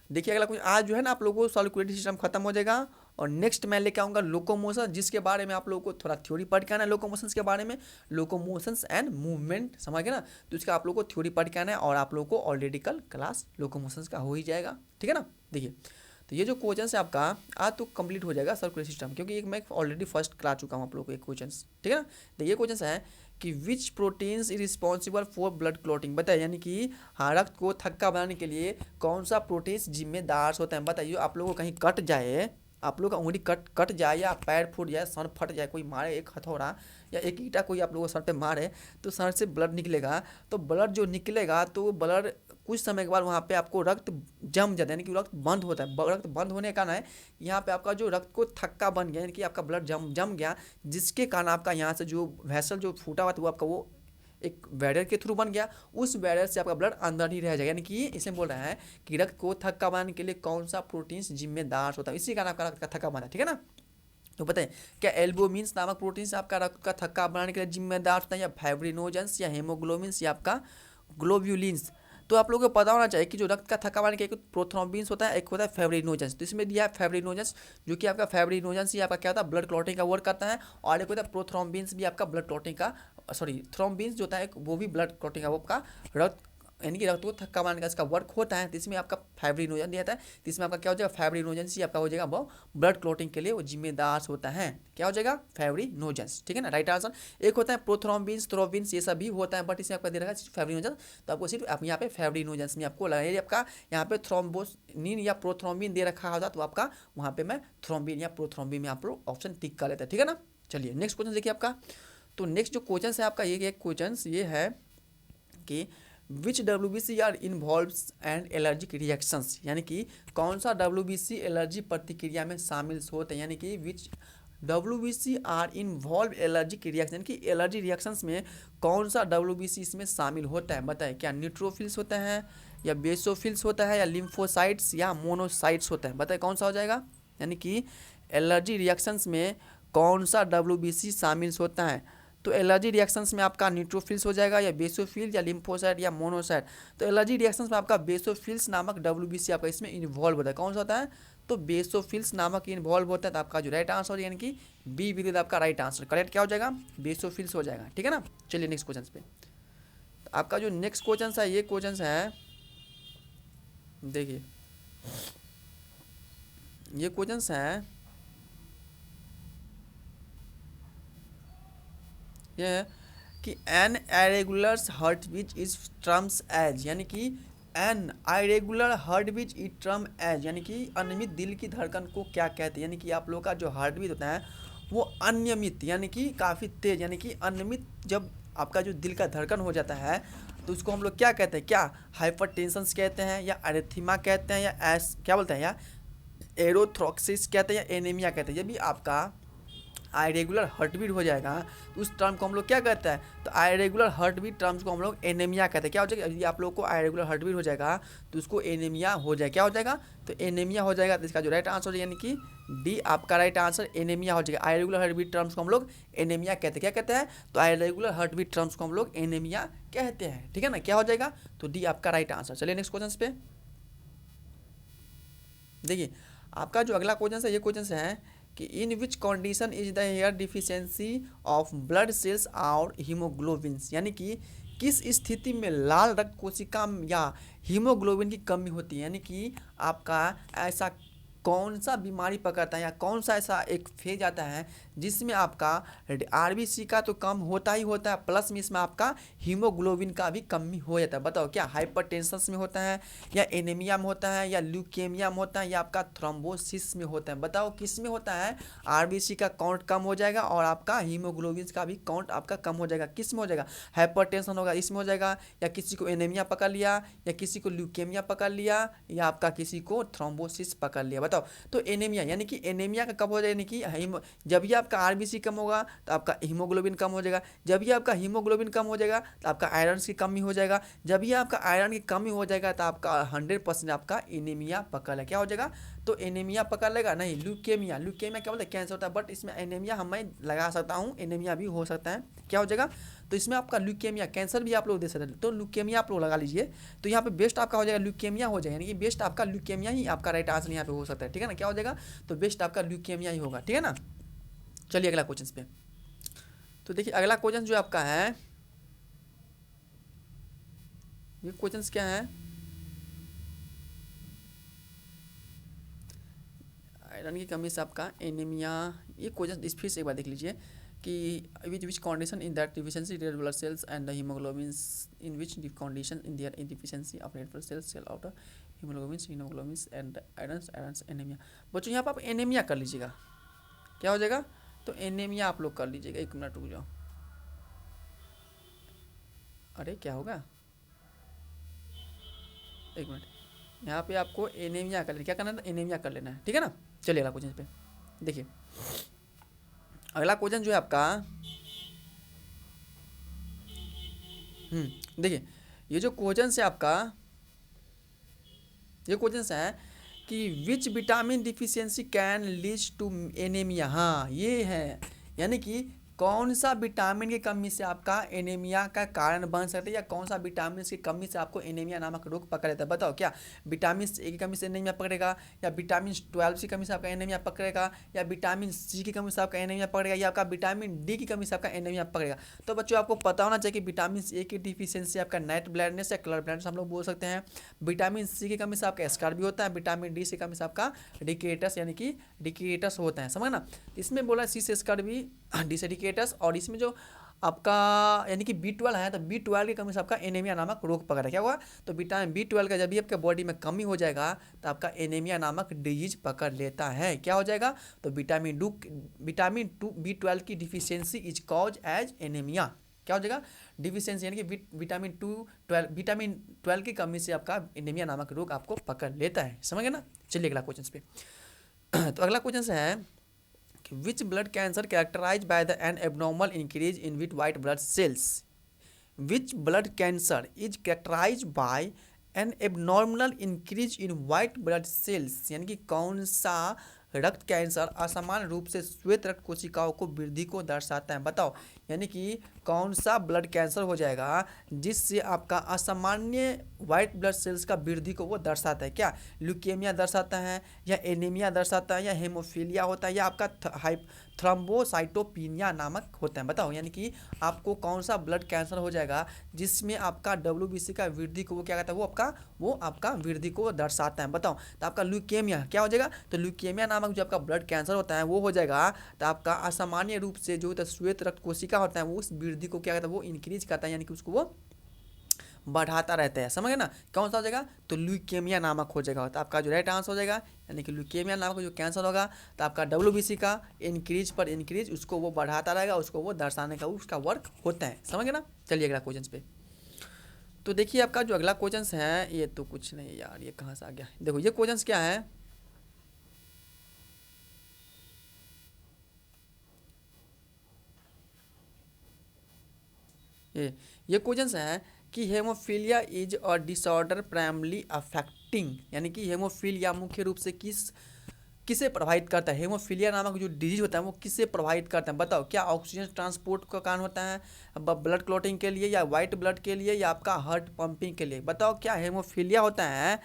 देखिए, अगला कुछ आज जो है ना आप लोगों को सर्कुलेटरी सिस्टम खत्म हो जाएगा और नेक्स्ट मैं लेके आऊँगा लोकोमोशन, जिसके बारे में आप लोगों को थोड़ा थ्योरी पढ़ के आना है लोकोमोशंस के बारे में, लोकोमोशंस एंड मूवमेंट, समझ गए ना। तो इसका आप लोगों को थ्योरी पढ़ के आना है और आप लोगों को ऑलरेडी कल क्लास लोकोमोशंस का हो ही जाएगा, ठीक है ना। देखिए तो ये जो क्वेश्चन है आपका आज तो कंप्लीट हो जाएगा सर्कुलेटरी सिस्टम, क्योंकि एक मैं ऑलरेडी फर्स्ट करा चुका हूँ आप लोगों को एक क्वेश्चन, ठीक है ना। तो ये क्वेश्चन है कि which proteins is responsible for blood clotting, बताइए यानी कि हाँ रक्त को थक्का बनाने के लिए कौन सा प्रोटीन्स जिम्मेदार होता है। बताइए आप लोगों को कहीं कट जाए, आप लोग का उंगली कट जाए या पैर फूट जाए, सर फट जाए, कोई मारे एक हथौड़ा या एक ईंटा कोई आप लोगों को सर पे मारे तो सर से ब्लड निकलेगा, तो ब्लड जो निकलेगा तो ब्लड कुछ समय के बाद वहाँ पे आपको रक्त जम जाता है, यानी कि रक्त बंद होता है। रक्त बंद होने का कारण है यहाँ पे आपका जो रक्त को थक्का बन गया, यानी कि आपका ब्लड जम गया, जिसके कारण आपका यहाँ से जो वेसल जो फूटा हुआ था वो आपका वो एक बैरियर के थ्रू बन गया, उस बैरियर से आपका ब्लड अंदर ही रह जाएगा। यानी कि इसमें बोल रहा है कि रक्त को थक्का बनाने के लिए कौन सा प्रोटीन्स जिम्मेदार होता है, इसी कारण आपका रक्त का थक्का बना, ठीक है ना। तो बताएं क्या एल्बुमिन्स नामक प्रोटीन्स आपका रक्त का थक्का बनाने के लिए जिम्मेदार होता है, या फाइब्रिनोजेंस, या हेमोग्लोबिन्स, या आपका ग्लोब्यूलिन्स। तो आप लोगों को पता होना चाहिए कि जो रक्त का थक्का बनाने के एक प्रोथ्रोम्बिन्स होता है, एक होता है फेब्रिनोजेंस। तो इसमें दिया है फेब्रिनोजेंस, जो कि आपका फेब्रिनोजेंस ही आपका क्या होता है ब्लड क्लॉटिंग का वर्क करता है, और एक होता है प्रोथ्रोम्बिन्स भी आपका ब्लड क्लॉटिंग का थ्रोम्बिन्स जो होता है वो भी ब्लड क्लॉटिंग का वो आपका रक्त यानी कि रक्त को थक्का मारने का इसका वर्क होता है। तो इसमें आपका फाइब्रिनोजन दिया था, तो इसमें आपका क्या हो जाएगा फाइब्रिनोजेंस ही आपका हो जाएगा वो ब्लड क्लॉटिंग के लिए वो जिम्मेदार होता है। क्या हो जाएगा फाइब्रिनोजेंस, ठीक है ना राइट आंसर। एक होता है प्रोथ्रोम्बिन्स थ्रोम्बिन्स ये सब भी होता है, बट इसमें आपका दे रखा है फाइब्रिनोजेंस, तो आपको सिर्फ आप यहाँ पे फाइब्रिनोजेंस में आपको लगा आपका यहाँ पे थ्रोम्बोनिन या प्रोथ्रोम्बिन दे रखा होता, तो आपका वहाँ पे मैं थ्रोम्बिन या प्रोथ्रोम्बिन में आप लोग ऑप्शन टिक कर लेते हैं, ठीक है ना। चलिए नेक्स्ट क्वेश्चन देखिए आपका। तो नेक्स्ट जो क्वेश्चन है आपका ये क्वेश्चन ये है कि which WBC are involves and allergic reactions, यानी कि कौन सा WBC एलर्जी प्रतिक्रिया में शामिल होते हैं, यानी कि which WBC are involve allergic reaction, कि एलर्जी रिएक्शंस में कौन सा WBC इसमें शामिल होता है, बताए क्या न्यूट्रोफिल्स होता है या बेसोफिल्स होता है या लिम्फोसाइट्स या मोनोसाइट्स होता है, बताए कौन सा हो जाएगा। यानी कि एलर्जी रिएक्शंस में कौन सा WBC शामिल होता है, तो एलर्जी रिएक्शंस में आपका न्यूट्रोफिल्स हो जाएगा या बेसोफिल या लिम्फोसाइट या मोनोसाइट। तो एलर्जी रिएक्शंस में आपका बेसोफिल्स नामक WBC आपका इसमें इन्वॉल्व होता है, कौन सा होता है, तो बेसोफिल्स नामक इन्वॉल्व होता है। तो आपका जो राइट आंसर यानी कि बी विद आपका राइट आंसर, करेक्ट क्या हो जाएगा, बेसोफिल्स हो जाएगा, ठीक है ना। चलिए नेक्स्ट क्वेश्चन पे, तो आपका जो नेक्स्ट क्वेश्चन है, ये क्वेश्चन है, देखिए ये क्वेश्चन है, ये है कि an irregular heart beat is terms as, यानी कि an irregular heart beat is term as, यानी कि अनियमित दिल की धड़कन को क्या कहते हैं। यानी कि आप लोग का जो हार्ट बीट होता है वो अनियमित यानी कि काफ़ी तेज, यानी कि अनियमित जब आपका जो दिल का धड़कन हो जाता है तो उसको हम लोग क्या कहते हैं, क्या हाइपरटेंशन कहते हैं या अरेथीमा कहते हैं या एस क्या बोलते हैं या एरोथ्रोक्सिस कहते हैं या एनीमिया कहते हैं। जब भी आपका आयरेगुलर हार्ट बीट हो जाएगा तो उस टर्म को हम लोग क्या कहते हैं, तो आयरेगुलर हार्ट बीट टर्म्स को हम लोग एनीमिया कहते हैं। क्या हो जाएगा, यदि आप लोग को आयरेगुलर हार्ट बीट हो जाएगा तो उसको एनीमिया हो जाएगा, क्या हो जाएगा, तो एनीमिया हो जाएगा। तो इसका जो राइट आंसर हो जाएगा यानी कि डी आपका राइट आंसर एनीमिया हो जाएगा। आयरेगुलर हार्ट बीट टर्म्स को हम लोग एनीमिया कहते हैं, क्या कहते हैं, तो आयरेगुलर हार्ट बीट टर्म्स को हम लोग एनीमिया कहते हैं, ठीक है ना, क्या हो जाएगा, तो डी आपका राइट आंसर। चलिए नेक्स्ट क्वेश्चन पे देखिए, आपका जो अगला क्वेश्चन है, ये क्वेश्चन है कि in which condition is the hair deficiency of blood cells और हीमोग्लोबिन्स, यानी कि किस स्थिति में लाल रक्त कोशिका या हीमोग्लोबिन की कमी होती है। यानी कि आपका ऐसा कौन सा बीमारी पकड़ता है या कौन सा ऐसा एक फेज आता है जिसमें आपका RBC का तो कम होता ही होता है, प्लस में इसमें आपका हीमोग्लोबिन का भी कमी हो जाता है। बताओ क्या हाइपरटेंशन में होता है या एनीमिया में होता है या ल्यूकेमिया में होता है या आपका थ्रोम्बोसिस में होता है, बताओ किस में होता है। RBC का काउंट कम हो जाएगा और आपका हीमोग्लोबिन का भी काउंट आपका कम हो जाएगा, किस में हो जाएगा, हाइपरटेंशन होगा इसमें हो जाएगा, या किसी को एनीमिया पकड़ लिया या किसी को ल्यूकेमिया पकड़ लिया या आपका किसी को थ्रोम्बोसिस पकड़ लिया। बताओ तो एनीमिया, यानी कि एनीमिया का कब हो जाएगा, यानी कि जब भी आपका RBC कम होगा तो आपका हीमोग्लोबिन कम हो जाएगा, जब भी आपका हीमोग्लोबिन कम हो जाएगा तो आपका आयरन की कमी हो जाएगा, जब भी आपका आयरन की कमी हो जाएगा तो आपका 100% आपका एनीमिया पकड़ है, क्या हो जाएगा, तो एनीमिया पकड़ लेगा नहीं, ल्यूकेमिया, ल्यूकेमिया क्या बोलते हैं, कैंसर होता है, बट इसमें एनीमिया हम मैं लगा सकता हूँ, एनीमिया भी हो सकता है, क्या हो जाएगा, तो इसमें आपका ल्यूकेमिया, कैंसर भी आप लोग दे सकते हैं, तो ल्यूकेमिया आप लोग लगा लीजिए। तो यहाँ पे बेस्ट आपका हो जाएगा ल्यूकेमिया हो जाएगा, यानी कि बेस्ट आपका ल्यूकेमिया ही आपका राइट आंसर यहाँ पे हो सकता है, ठीक है ना, क्या हो जाएगा, तो बेस्ट आपका ल्यूकेमिया ही होगा, ठीक है ना। चलिए अगला क्वेश्चन पे, तो देखिए अगला क्वेश्चन जो आपका है, ये क्वेश्चन क्या है, आयरन की कमी से आपका एनीमिया, ये क्वेश्चन इस फिर से एक बार देख लीजिए कि which condition in that deficiency red blood cells and the haemoglobins in which condition in there deficiency of red blood cells cell out haemoglobins and iron anaemia. बच्चों यहाँ पर आप एनीमिया कर लीजिएगा, क्या हो जाएगा, तो एनीमिया आप लोग कर लीजिएगा। एक मिनट रुक जाओ, अरे क्या होगा, एक मिनट, यहाँ पे आपको एनीमिया कर लेना, क्या करना है, एनीमिया कर लेना है, ठीक है ना। चलिए अगला क्वेश्चन पे देखिए, अगला क्वेश्चन जो है आपका, देखिए ये जो क्वेश्चन है आपका, ये क्वेश्चन है कि which vitamin deficiency can lead to anaemia, हाँ ये है, यानी कि कौन सा विटामिन की कमी से आपका एनीमिया का कारण बन सकता है या कौन सा विटामिन की कमी से आपको एनीमिया नामक रोग पकड़ लेता है। बताओ क्या विटामिन ए की कमी से एनीमिया पकड़ेगा या विटामिन 12 की कमी से आपका एनीमिया पकड़ेगा या विटामिन सी की कमी से आपका एनीमिया पकड़ेगा या आपका विटामिन डी की कमी से आपका एनीमिया पकड़ेगा। तो बच्चों आपको पता होना चाहिए कि विटामिन ए की डिफिशियंसी आपका नाइट ब्लाइंडनेस या कलर ब्लाइंडनेस हम लोग बोल सकते हैं। विटामिन सी की कमी से आपका स्कार भी होता है, विटामिन डी की कमी से आपका डिकेटस यानी कि डिकेटस होता है, समझ ना। इसमें बोला सी से स्कार भी, डी से डिकेटस, और इसमें जो आपका यानी कि B12 है तो B12 की कमी से आपका एनीमिया नामक रोग पकड़ा, क्या हुआ, तो विटामिन B12 का जब भी आपके बॉडी में कमी हो जाएगा तो आपका एनीमिया नामक डिजीज पकड़ लेता है, क्या हो जाएगा, तो विटामिन B12 की deficiency is cause as anaemia, क्या हो जाएगा, डिफिशियंसी यानी कि विटामिन 12 की कमी से आपका एनीमिया नामक रोग आपको पकड़ लेता है, समझ गए ना। चलिए अगला क्वेश्चन पे तो अगला क्वेश्चन है which blood cancer characterize by the an abnormal increase in white white blood cells. Which blood cancer is characterize by an abnormal increase in white blood cells, यानी कि कौन सा रक्त कैंसर असामान्य रूप से श्वेत रक्त कोशिकाओं को वृद्धि को दर्शाता है। बताओ, यानी कि कौन सा ब्लड कैंसर हो जाएगा जिससे आपका असामान्य वाइट ब्लड सेल्स का वृद्धि को वो दर्शाता है। क्या ल्यूकेमिया दर्शाता है, या एनीमिया दर्शाता है, या हेमोफीलिया होता है, या आपका थ्रोम्बोसाइटोपिनिया नामक होता है। बताओ, यानी कि आपको कौन सा ब्लड कैंसर हो जाएगा जिसमें आपका WBC का वृद्धि को वो क्या कहता है, वो आपका वृद्धि को दर्शाता है। बताओ, तो आपका ल्यूकेमिया क्या हो जाएगा, तो ल्यूकेमिया नामक जो आपका ब्लड कैंसर होता है वो हो जाएगा, तो आपका असामान्य रूप से जो होता है श्वेत रक्त कोशिका होता है वो उस वृद्धि को क्या कहता है, वो इंक्रीज करता है, यानी कि उसको वो बढ़ाता रहता है। समझ गए ना, कौन सा हो जाएगा, तो ल्यूकेमिया नामक हो जाएगा। तो आपका जो राइट आंसर हो जाएगा, यानी कि ल्यूकेमिया नामक जो कैंसर होगा तो आपका WBC का इंक्रीज पर इंक्रीज उसको वो बढ़ाता रहेगा, उसको वो दर्शाने का उसका वर्क होता है। समझ गए ना। चलिए अगला क्वेश्चन पे। तो देखिए आपका जो अगला क्वेश्चन है ये तो कुछ नहीं यार, ये कहाँ से आ गया। देखो ये क्वेश्चन क्या है, ये क्वेश्चन है कि haemophilia is a disorder primarily affecting, यानी कि हेमोफीलिया मुख्य रूप से किसे प्रभावित करता है। हेमोफीलिया नामक जो डिजीज होता है वो किसे प्रभावित करता है। बताओ, क्या ऑक्सीजन ट्रांसपोर्ट का कारण होता है ब्लड क्लॉटिंग के लिए, या वाइट ब्लड के लिए, या आपका हार्ट पंपिंग के लिए। बताओ, क्या हेमोफीलिया होता है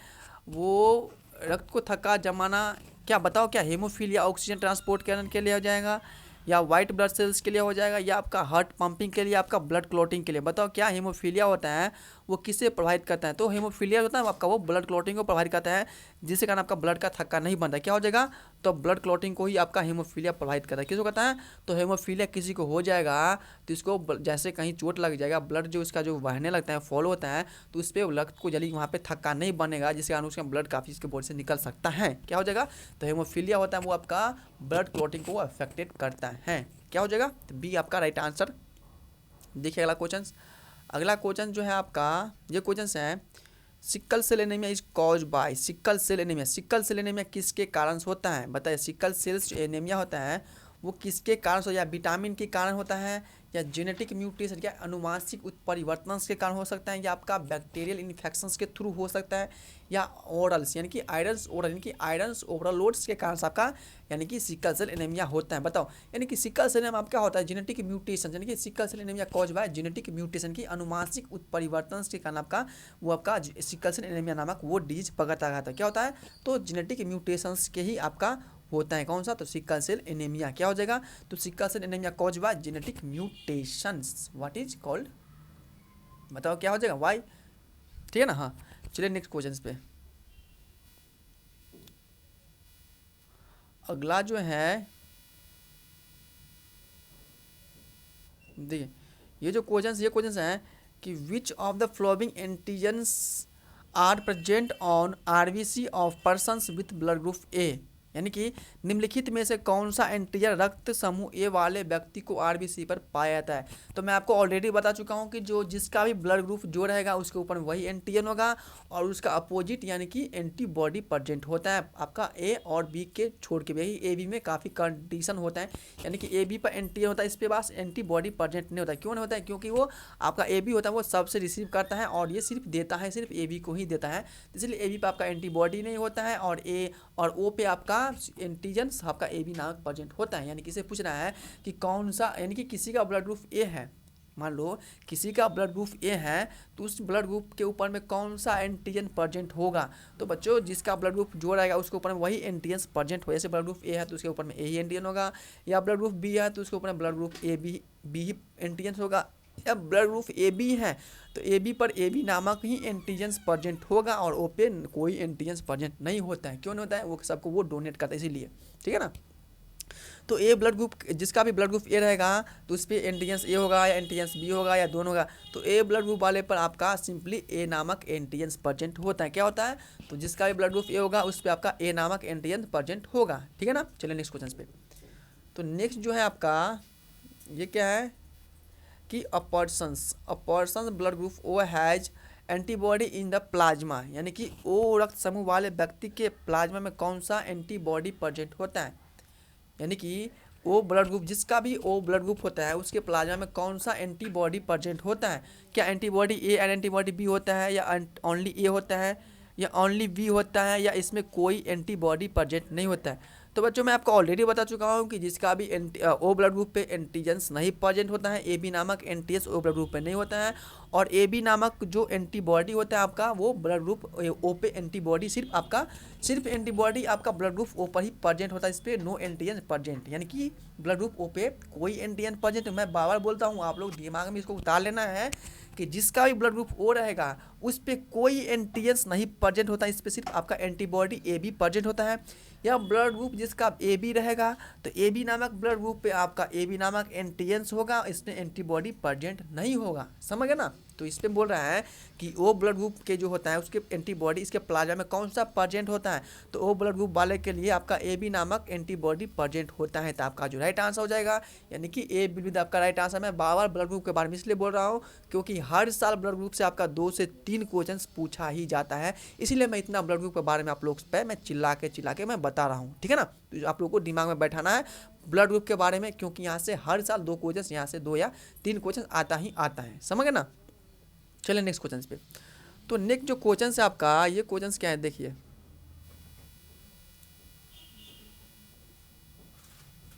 वो रक्त को थका जमाना, क्या बताओ, क्या हेमोफीलिया ऑक्सीजन ट्रांसपोर्ट के लिए हो जाएगा, या वाइट ब्लड सेल्स के लिए हो जाएगा, या आपका हार्ट पंपिंग के लिए, आपका ब्लड क्लॉटिंग के लिए। बताओ, क्या हेमोफीलिया होता है वो किसे प्रभावित करता है। तो हेमोफीलिया होता है आपका वो ब्लड क्लॉटिंग को प्रभावित करता है, जिसके कारण आपका ब्लड का थक्का नहीं बनता है। क्या हो जाएगा, तो ब्लड क्लॉटिंग को ही आपका हेमोफीलिया प्रभावित करता है। किसको कहता है, तो हेमोफीलिया किसी को हो जाएगा तो इसको जैसे कहीं चोट लग जाएगा, ब्लड जो इसका जो बहने लगता है, फॉलो होता है, तो उस पर रक्त को जल्दी वहाँ पे थक्का नहीं बनेगा, जिसके कारण उसका ब्लड काफ़ी इसके बॉडी से निकल सकता है। क्या हो जाएगा, तो हेमोफीलिया होता है वो आपका ब्लड क्लॉटिंग को अफेक्टेड करता है। क्या हो जाएगा, तो बी आपका राइट आंसर। देखिए अगला क्वेश्चन। अगला क्वेश्चन जो है आपका, ये क्वेश्चन है sickle cell anaemia is cause by sickle cell anaemia. Sickle cell anaemia किसके कारण होता है। बताइए, सिक्कल सेल्स जो एनीमिया होता है वो किसके कारण हो, या विटामिन के कारण होता है, या जेनेटिक म्यूटेशन या अनुवांशिक उत्परिवर्तन के कारण हो सकता है, या आपका बैक्टीरियल इन्फेक्शंस के थ्रू हो सकता है, या ओरल्स यानी कि आयरन्स ओरल यानी कि आयरन्स ओवरलोड्स के कारण आपका यानी कि सिक्कल सेल एनीमिया होता है। बताओ, यानी कि सिक्कल सेल एनीमिया क्या होता है, जेनेटिक म्यूटेशन, यानी कि sickle cell anaemia cause by genetic mutation की अनुवांशिक उत्परिवर्तन के कारण आपका वो आपका सिक्कल सेल एनीमिया नामक वो डिजीज पकड़ता रहता है। क्या होता है, तो जेनेटिक म्यूटेशंस के ही आपका होता है कौन सा, तो सिक्कल सेल एनीमिया। क्या हो जाएगा, तो sickle cell anaemia cause by genetic mutations, what is called. बताओ क्या हो जाएगा, वाई। ठीक है ना। हाँ चलिए नेक्स्ट क्वेश्चन पे। अगला जो है देखिए, ये क्वेश्चन है कि which of the following antigens are present on RBC of persons with blood group A, यानी कि निम्नलिखित में से कौन सा एंटीजन रक्त समूह ए वाले व्यक्ति को RBC पर पाया जाता है। तो मैं आपको ऑलरेडी बता चुका हूं कि जो जिसका भी ब्लड ग्रुप जो रहेगा उसके ऊपर वही एंटीजन होगा, और उसका अपोजिट यानी कि एंटीबॉडी प्रेजेंट होता है आपका ए और बी के छोड़ के। यही AB में काफ़ी कंडीशन होता है, यानी कि AB पर एंटीजन होता है, इस पे पास एंटीबॉडी प्रेजेंट नहीं होता है। क्यों नहीं होता है, क्योंकि वो आपका AB होता है वो सबसे रिसीव करता है, और ये सिर्फ देता है, सिर्फ AB को ही देता है, इसलिए AB पे आपका एंटीबॉडी नहीं होता है, और A और O पे आपका एंटीजन आपका AB नामक प्रेजेंट होता है। यानी कि इसे पूछ रहा है कि कौन सा, यानी कि किसी का ब्लड ग्रुप A है, मान लो किसी का ब्लड ग्रुप A है, तो उस ब्लड ग्रुप के ऊपर में कौन सा एंटीजन प्रेजेंट होगा। तो बच्चों जिसका ब्लड ग्रुप जो रहेगा उसके ऊपर में वही एंटीजन प्रेजेंट हो। जैसे ब्लड ग्रुप A है तो उसके ऊपर में A ही एंटीजन होगा, या ब्लड ग्रुप B है तो उसके ऊपर में ब्लड ग्रुप B ही एंटीजन होगा, या ब्लड ग्रुप AB है तो AB पर AB नामक ही एंटीजन्स प्रेजेंट होगा, और O पे कोई एंटीजन्स प्रेजेंट नहीं होता है। क्यों नहीं होता है, वो सबको वो डोनेट करता है इसीलिए। ठीक है ना। तो ए ब्लड ग्रुप, जिसका भी ब्लड ग्रुप ए रहेगा तो उस पर एंटीजन्स ए होगा, या एंटीजन्स बी होगा, या दोनों होगा। तो ए ब्लड ग्रुप वाले पर आपका सिंपली ए नामक एंटीजन्स प्रेजेंट होता है। क्या होता है, तो जिसका भी ब्लड ग्रुप ए होगा उस पर आपका ए नामक एंटीजन प्रेजेंट होगा। ठीक है ना। चलिए नेक्स्ट क्वेश्चन पे। तो नेक्स्ट जो है आपका ये क्या है कि a persons blood group O has antibody in the plasma, यानी कि O रक्त समूह वाले व्यक्ति के प्लाज्मा में कौन सा एंटीबॉडी प्रेजेंट होता है। यानी कि ओ ब्लड ग्रुप, जिसका भी ओ ब्लड ग्रुप होता है उसके प्लाज्मा में कौन सा एंटीबॉडी प्रेजेंट होता है? क्या antibody A and antibody B होता है, या ओनली ए होता है, या ओनली बी होता है, या इसमें कोई एंटीबॉडी प्रेजेंट नहीं होता है? तो बच्चों मैं आपको ऑलरेडी बता चुका हूँ कि जिसका भी ओ ब्लड ग्रुप पे एंटीजेंस नहीं प्रेजेंट होता है, ए बी नामक एंटीएस ओ ब्लड ग्रुप पे नहीं होता है, और ए बी नामक जो एंटीबॉडी होता है आपका वो ब्लड ग्रुप ओ पे एंटीबॉडी सिर्फ एंटीबॉडी आपका ब्लड ग्रुप ओ पर ही प्रेजेंट होता है, इस पर नो एंटीजन प्रेजेंट, यानी कि ब्लड ग्रुप ओ पे कोई एंटीजन प्रेजेंट। मैं बार बार बोलता हूँ, आप लोग दिमाग में इसको उतार लेना है कि जिसका भी ब्लड ग्रुप ओ रहेगा उस पर कोई एंटीजेंस नहीं प्रेजेंट होता, इस पर सिर्फ आपका एंटीबॉडी ए बी प्रेजेंट होता है। या ब्लड ग्रुप जिसका ए बी रहेगा तो ए बी नामक ब्लड ग्रुप पे आपका ए बी नामक एंटीजेंस होगा, इसमें एंटीबॉडी प्रेजेंट नहीं होगा, समझ गए ना? तो इस पे बोल रहा है कि ओ ब्लड ग्रुप के जो होता है उसके एंटीबॉडी इसके प्लाज्मा में कौन सा प्रेजेंट होता है, तो ओ ब्लड ग्रुप वाले के लिए आपका ए बी नामक एंटीबॉडी प्रेजेंट होता है, तो आपका जो राइट आंसर हो जाएगा, यानी कि ए बी विद आपका राइट आंसर। मैं बार बार ब्लड ग्रुप के बारे में इसलिए बोल रहा हूँ क्योंकि हर साल ब्लड ग्रुप से आपका 2 से 3 क्वेश्चन पूछा ही जाता है, इसीलिए मैं इतना ब्लड ग्रुप के बारे में आप लोग पे मैं चिल्ला के मैं बता रहा हूँ, ठीक है ना? तो आप लोग को दिमाग में बैठाना है ब्लड ग्रुप के बारे में, क्योंकि यहाँ से हर साल 2 क्वेश्चन, यहाँ से 2 या 3 क्वेश्चन आता ही आता है, समझ गए ना? चलिए नेक्स्ट क्वेश्चन पे। तो नेक्स्ट जो क्वेश्चन है आपका, ये क्वेश्चन क्या है देखिए,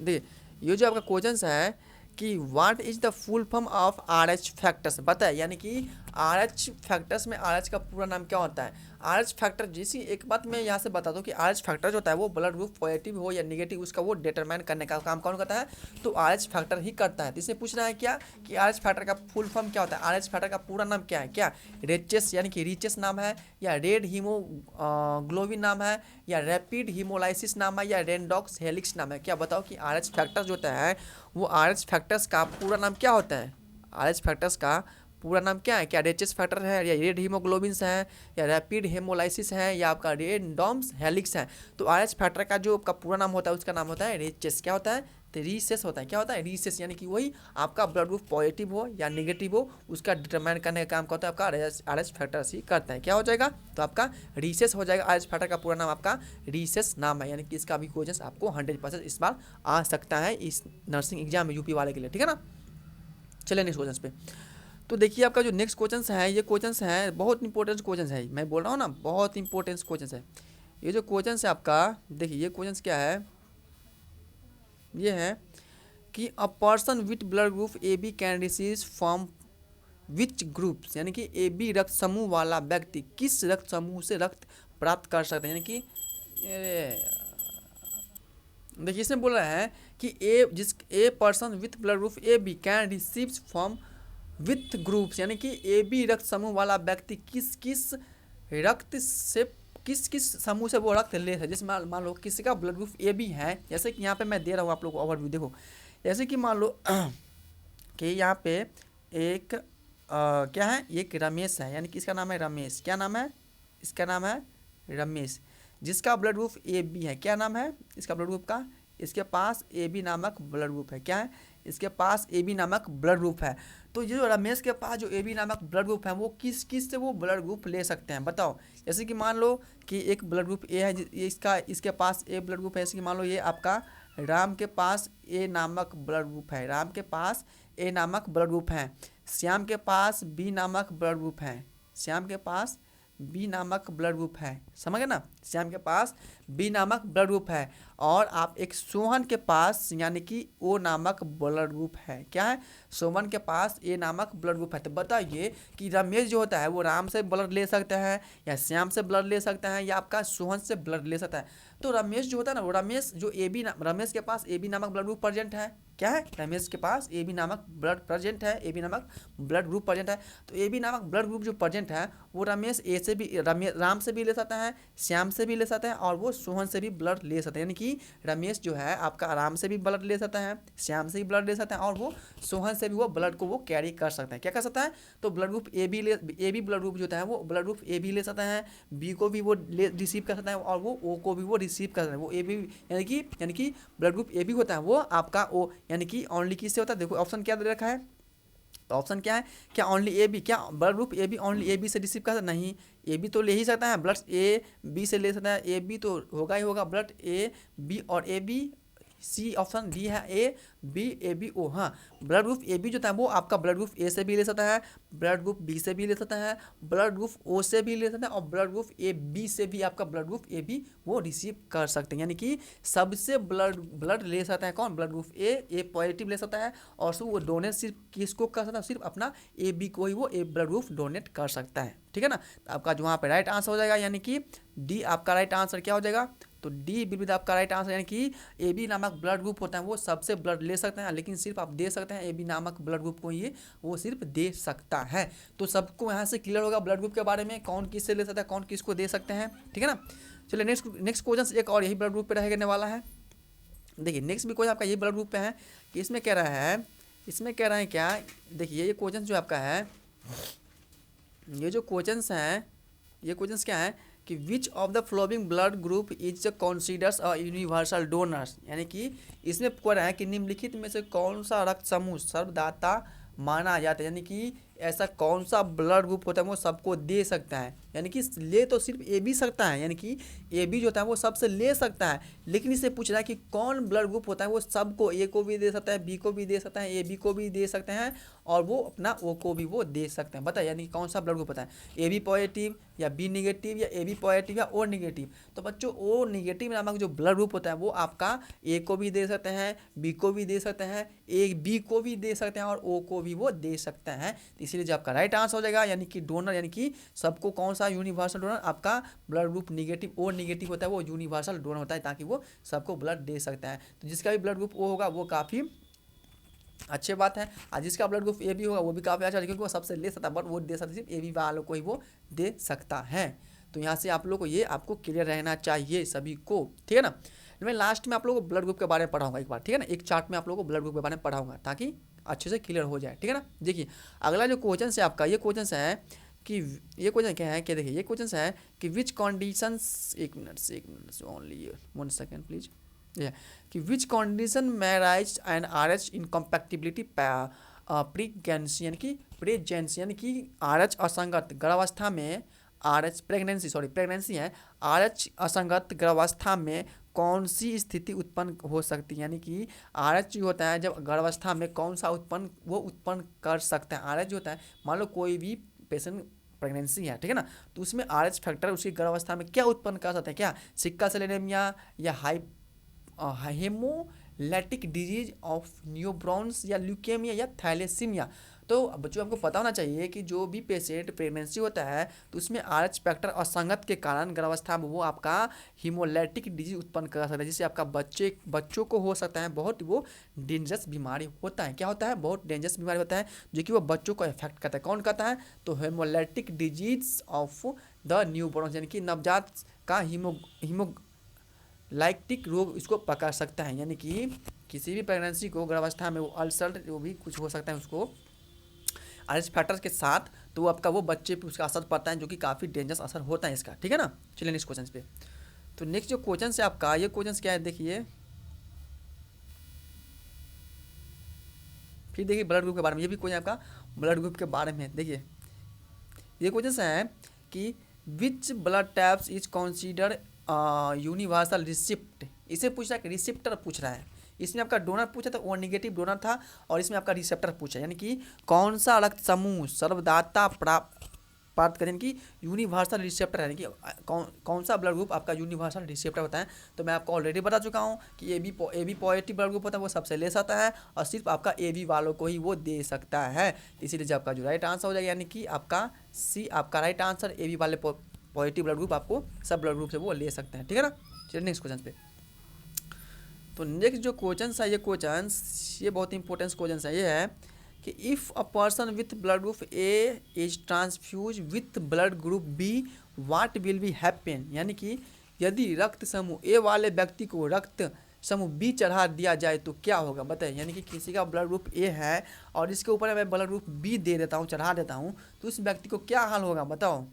ये जो आपका क्वेश्चन है कि what is the full form of R H factors, बताए, यानी कि आर एच फैक्टर्स में आर एच का पूरा नाम क्या होता है? आर एच फैक्टर, जैसी एक बात मैं यहाँ से बता दूँ कि आर एच फैक्टर जो होता है वो ब्लड ग्रुप पॉजिटिव हो या नेगेटिव उसका वो डिटरमाइन करने का काम कौन करता है? तो आर एच फैक्टर ही करता है। तो इसमें पूछना है क्या कि आर एच फैक्टर का फुल फॉर्म क्या होता है? आर एच फैक्टर का पूरा नाम क्या है? क्या रिचेस यानी कि रिचेस नाम है, या रेड हीमोग्लोबिन नाम है, या रैपिड हीमोलाइसिस नाम है, या रेनडॉक्स हेलिक्स नाम है? क्या बताओ कि आर एच फैक्टर जो होता है वो आर एच फैक्टर्स का पूरा नाम क्या होता है? आर एच फैक्टर्स का पूरा नाम क्या है? क्या रेचेस फैक्टर है, या रेड हीमोग्लोबिन्स है, या रैपिड हेमोलाइसिस है, या आपका रेनडॉम्स हेलिक्स है? तो आर एच फैक्टर का जो आपका पूरा नाम होता है उसका नाम होता है रेचेस। क्या होता है? तो रीसेस होता है। क्या होता है? रीसेस, यानी कि वही आपका ब्लड ग्रुप पॉजिटिव हो या नेगेटिव हो उसका डिटरमाइन करने का काम करता है आपका आर एच फैक्टर ही करता है। क्या हो जाएगा? तो आपका रीसेस हो जाएगा। आर एच फैक्टर का पूरा नाम आपका रीसेस नाम है, यानी कि इसका भी क्वेश्चन आपको 100% इस बार आ सकता है इस नर्सिंग एग्जाम में यूपी वाले के लिए, ठीक है ना? चलिए नेक्स्ट क्वेश्चन पे। तो देखिए आपका जो नेक्स्ट क्वेश्चन है, ये क्वेश्चन है बहुत इंपॉर्टेंट क्वेश्चन है, मैं बोल रहा हूँ ना बहुत इंपॉर्टेंट क्वेश्चन है। ये जो क्वेश्चन है आपका, देखिए ये क्वेश्चन क्या है, ये है कि a person with blood group A B can receive from which groups, यानी कि ए बी रक्त समूह वाला व्यक्ति किस रक्त समूह से रक्त प्राप्त कर सकते हैं, यानी कि देखिए इसमें बोल रहा है कि A person with blood group A B can receive from with groups, यानी कि ए बी रक्त समूह वाला व्यक्ति किस किस रक्त से किस समूह से वो रक्त ले सकते। जैसे मान लो किसी का ब्लड ग्रुप ए बी है, जैसे कि यहाँ पे मैं दे रहा हूँ आप लोग को ओवरव्यू, देखो जैसे कि मान लो कि यहाँ पे एक क्या है, एक रमेश है, यानी कि इसका नाम है रमेश। क्या नाम है? इसका नाम है रमेश, जिसका ब्लड ग्रुप ए बी है। क्या नाम है इसका ब्लड ग्रुप का? इसके पास ए बी नामक ब्लड ग्रुप है। क्या है? इसके पास ए बी नामक ब्लड ग्रुप है। तो ये जो रमेश के पास जो ए बी नामक ब्लड ग्रुप है वो किस किस से वो ब्लड ग्रुप ले सकते हैं, बताओ। जैसे कि मान लो कि एक ब्लड ग्रुप ए है, इसके पास ए ब्लड ग्रुप है। जैसे कि मान लो ये आपका राम के पास ए नामक ब्लड ग्रुप है, राम के पास ए नामक ब्लड ग्रुप है। श्याम के पास बी नामक ब्लड ग्रुप है, श्याम के पास बी नामक ब्लड ग्रुप है, समझ गए ना? श्याम के पास बी नामक ब्लड ग्रुप है। और आप एक सोहन के पास यानी कि ओ नामक ब्लड ग्रुप है। क्या है? सोमन के पास ए नामक ब्लड ग्रुप है। तो बताइए कि रमेश जो होता है वो राम से ब्लड ले सकता है, या श्याम से ब्लड ले सकता है, या आपका सोहन से ब्लड ले सकता है। तो रमेश जो होता है ना, वो रमेश जो रमेश के पास ए बी नामक ब्लड ग्रुप प्रेजेंट है। क्या है? रमेश के पास ए बी नामक ब्लड प्रेजेंट है, ए बी नामक ब्लड ग्रुप प्रेजेंट है। तो ए बी नामक ब्लड ग्रुप जो प्रेजेंट है वो रमेश ए से भी राम से भी ले सकता है, श्याम से भी ले सकता है, और वो सोहन से भी ब्लड ले सकता है। यानी कि रमेश जो है आपका राम से भी ब्लड ले सकता है, श्याम से भी ब्लड ले सकता है, और वो सोहन से भी वो ब्लड को वो कैरी कर सकता है। क्या कर सकता है? तो blood group A B blood group जो होता है वो ब्लड ग्रुप ए बी ले सकता है, बी को भी वो रिसीव कर सकता है, और वो ओ को भी वो रिसीव कर सकता है। वो ए बी यानी कि ब्लड ग्रुप ए बी होता है वो आपका ओ, यानी कि ओनली किससे होता है? देखो ऑप्शन क्या दे रखा है, तो ऑप्शन क्या है? क्या ओनली ए बी? क्या blood group A B only A B से रिसीव कर सकता? नहीं, ए बी तो ले ही सकता है, ब्लड ए बी से ले सकता है। ए बी तो होगा ही होगा, ब्लड ए बी और A B C option D है A B A B O. हाँ, ब्लड ग्रुप ए बी जो था वो आपका ब्लड ग्रुप ए से भी ले सकता है, ब्लड ग्रुप बी से भी ले सकता है, ब्लड ग्रुप ओ से भी ले सकता है, और ब्लड ग्रुप ए बी से भी आपका ब्लड ग्रुप ए बी वो रिसीव कर सकते हैं। यानी कि सबसे ब्लड ले सकता है कौन, ब्लड ग्रुप ए पॉजिटिव ले सकता है, और वो डोनेट सिर्फ किसको कर सकता है, सिर्फ अपना ए बी को ही वो ए ब्लड ग्रुप डोनेट कर सकता है। ठीक है ना, तो आपका जो वहाँ पे राइट आंसर हो जाएगा, यानी कि डी आपका राइट आंसर क्या हो जाएगा, तो डी विल आपका राइट आंसर। यानी कि ए बी नामक ब्लड ग्रुप होता है वो सबसे ब्लड ले सकते हैं, लेकिन सिर्फ आप दे सकते हैं ए बी नामक ब्लड ग्रुप को ही वो सिर्फ दे सकता है। तो सबको यहाँ से क्लियर होगा ब्लड ग्रुप के बारे में, कौन किससे ले सकता है, कौन किसको दे सकते हैं। ठीक है ना, चलिए नेक्स्ट क्वेश्चन एक और यही ब्लड ग्रुप पे रहने वाला है। देखिए नेक्स्ट भी क्वेश्चन आपका ये ब्लड ग्रुप पे है कि इसमें कह रहा है, इसमें कह रहा है क्या, देखिए ये क्वेश्चन जो आपका है, ये जो क्वेश्चंस हैं, ये क्वेश्चंस क्या है कि which of the flowing blood group is considers a universal donors. यानी कि इसमें कह रहा है कि निम्नलिखित में से कौन सा रक्त समूह सर्वदाता माना जाता है। यानी कि ऐसा कौन सा ब्लड ग्रुप होता है वो सबको दे सकता है, यानी कि ले तो सिर्फ ए बी सकता है, यानी कि ए बी जो होता है वो सबसे ले सकता है, लेकिन इसे पूछ रहा है कि कौन ब्लड ग्रुप होता है वो सबको, ए को भी दे सकता है, बी को भी दे सकता है, ए बी को भी दे सकते हैं, और वो अपना ओ को भी वो दे सकते हैं। बताइए यानी कि कौन सा ब्लड ग्रुप होता है, ए बी पॉजिटिव या बी निगेटिव या ए बी पॉजिटिव या ओ निगेटिव। तो बच्चों ओ निगेटिव नामक जो ब्लड ग्रुप होता है वो आपका ए को भी दे सकते हैं, बी को भी दे सकते हैं, ए बी को भी दे सकते हैं, और ओ को भी वो दे सकते हैं। इसीलिए जो आपका राइट आंसर हो जाएगा, यानी कि डोनर, यानी कि सबको कौन सा यूनिवर्सल डोनर, आपका blood group negative O negative होता है वो यूनिवर्सल डोनर होता है, ताकि वो सबको ब्लड दे सकता है। तो जिसका भी ब्लड ग्रुप ओ होगा वो काफ़ी अच्छी बात है, और जिसका ब्लड ग्रुप ए बी होगा वो भी काफ़ी अच्छा है, क्योंकि वो सबसे ले सकता है, बट वो दे सकता है सिर्फ ए बी वालों को ही वो दे सकता है। तो यहाँ से आप लोग को ये आपको क्लियर रहना चाहिए सभी को। ठीक है ना, मैं लास्ट में आप लोगों को ब्लड ग्रुप के बारे में पढ़ाऊंगा एक बार। ठीक है ना, एक चार्ट में आप लोगों को ब्लड ग्रुप के बारे में पढ़ाऊंगा ताकि अच्छे से क्लियर हो जाए। ठीक है ना, देखिए अगला जो क्वेश्चन है आपका, ये क्वेश्चन है कि ये क्वेश्चन क्या है कि देखिए ये क्वेश्चन है कि विच कंडीशंस, एक मिनट ओनली 1 सेकेंड प्लीज, कि विच कंडीशन में rise and R H incompatibility pregnancy, यानी कि प्रेजेंसी, यानी कि आर एच असंगत गर्भावस्था में, आर एच प्रेगनेंसी है, आर एच असंगत गर्भावस्था में कौन सी स्थिति उत्पन्न हो सकती है। यानी कि आर एच जो होता है जब गर्भावस्था में कौन सा उत्पन्न कर सकता है। आर एच जो होता है, मान लो कोई भी पेशेंट प्रेगनेंसी है, ठीक है ना, तो उसमें आर एच फैक्टर उसकी गर्भावस्था में क्या उत्पन्न कर सकते हैं, क्या सिक्का सेल एनीमिया या हेमोलैटिक डिजीज ऑफ न्यूब्रॉन्स या ल्यूकेमिया या थैलेसीमिया। तो बच्चों आपको पता होना चाहिए कि जो भी पेशेंट प्रेगनेंसी होता है तो उसमें आर एच फैक्टर असंगत के कारण गर्भावस्था में वो आपका हीमोलैटिक डिजीज उत्पन्न कर सकता है, जिससे आपका बच्चों को हो सकता है बहुत वो डेंजरस बीमारी होता है। क्या होता है, बहुत डेंजरस बीमारी होता है जो कि वो बच्चों को इफेक्ट करता है। कौन करता है, तो हेमोलैटिक डिजीज ऑफ द न्यूबॉर्न, यानी कि नवजात का हीमोलैटिक रोग इसको पकड़ सकता है। यानी कि किसी भी प्रेगनेंसी को गर्भावस्था में वो अल्सर जो भी कुछ हो सकता है उसको आर एच फैक्टर्स के साथ, तो आपका वो बच्चे पे उसका असर पड़ता है, जो कि काफ़ी डेंजरस असर होता है इसका। ठीक है ना, चलिए नेक्स्ट क्वेश्चन पे। तो नेक्स्ट जो क्वेश्चन है आपका, ये क्वेश्चन क्या है देखिए, फिर देखिए ब्लड ग्रुप के बारे में, ये भी क्वेश्चन आपका ब्लड ग्रुप के बारे में। देखिए ये क्वेश्चन है कि which blood types is consider universal receipt. इसे पूछ रहा है कि रिसिप्टर पूछ रहा है, इसमें आपका डोनर पूछा था वो निगेटिव डोनर था, और इसमें आपका रिसेप्टर पूछा, यानी कि कौन सा रक्त समूह सर्वदाता प्राप्त करें, कि यूनिवर्सल रिसेप्टर, यानी कि कौन सा ब्लड ग्रुप आपका यूनिवर्सल रिसेप्टर होता है। तो मैं आपको ऑलरेडी बता चुका हूँ कि A B positive blood group होता है वो सबसे ले सकता है, और सिर्फ आपका ए बी वालों को ही वो दे सकता है। इसीलिए जो आपका जो राइट आंसर हो जाएगा, यानी कि आपका सी आपका राइट आंसर, ए बी वाले पॉजिटिव ब्लड ग्रुप आपको सब ब्लड ग्रुप से वो ले सकते हैं। ठीक है ना, चलिए नेक्स्ट क्वेश्चन पे। तो नेक्स्ट जो क्वेश्चन है, ये बहुत इंपॉर्टेंट क्वेश्चन है, ये है कि if a person with blood group A is transfuse with blood group be what will be happen. यानी कि यदि रक्त समूह ए वाले व्यक्ति को रक्त समूह बी चढ़ा दिया जाए तो क्या होगा, बताइए। यानी कि किसी का ब्लड ग्रुप ए है और इसके ऊपर मैं ब्लड ग्रुप बी दे देता हूँ, चढ़ा देता हूँ, तो उस व्यक्ति को क्या हाल होगा बताओ।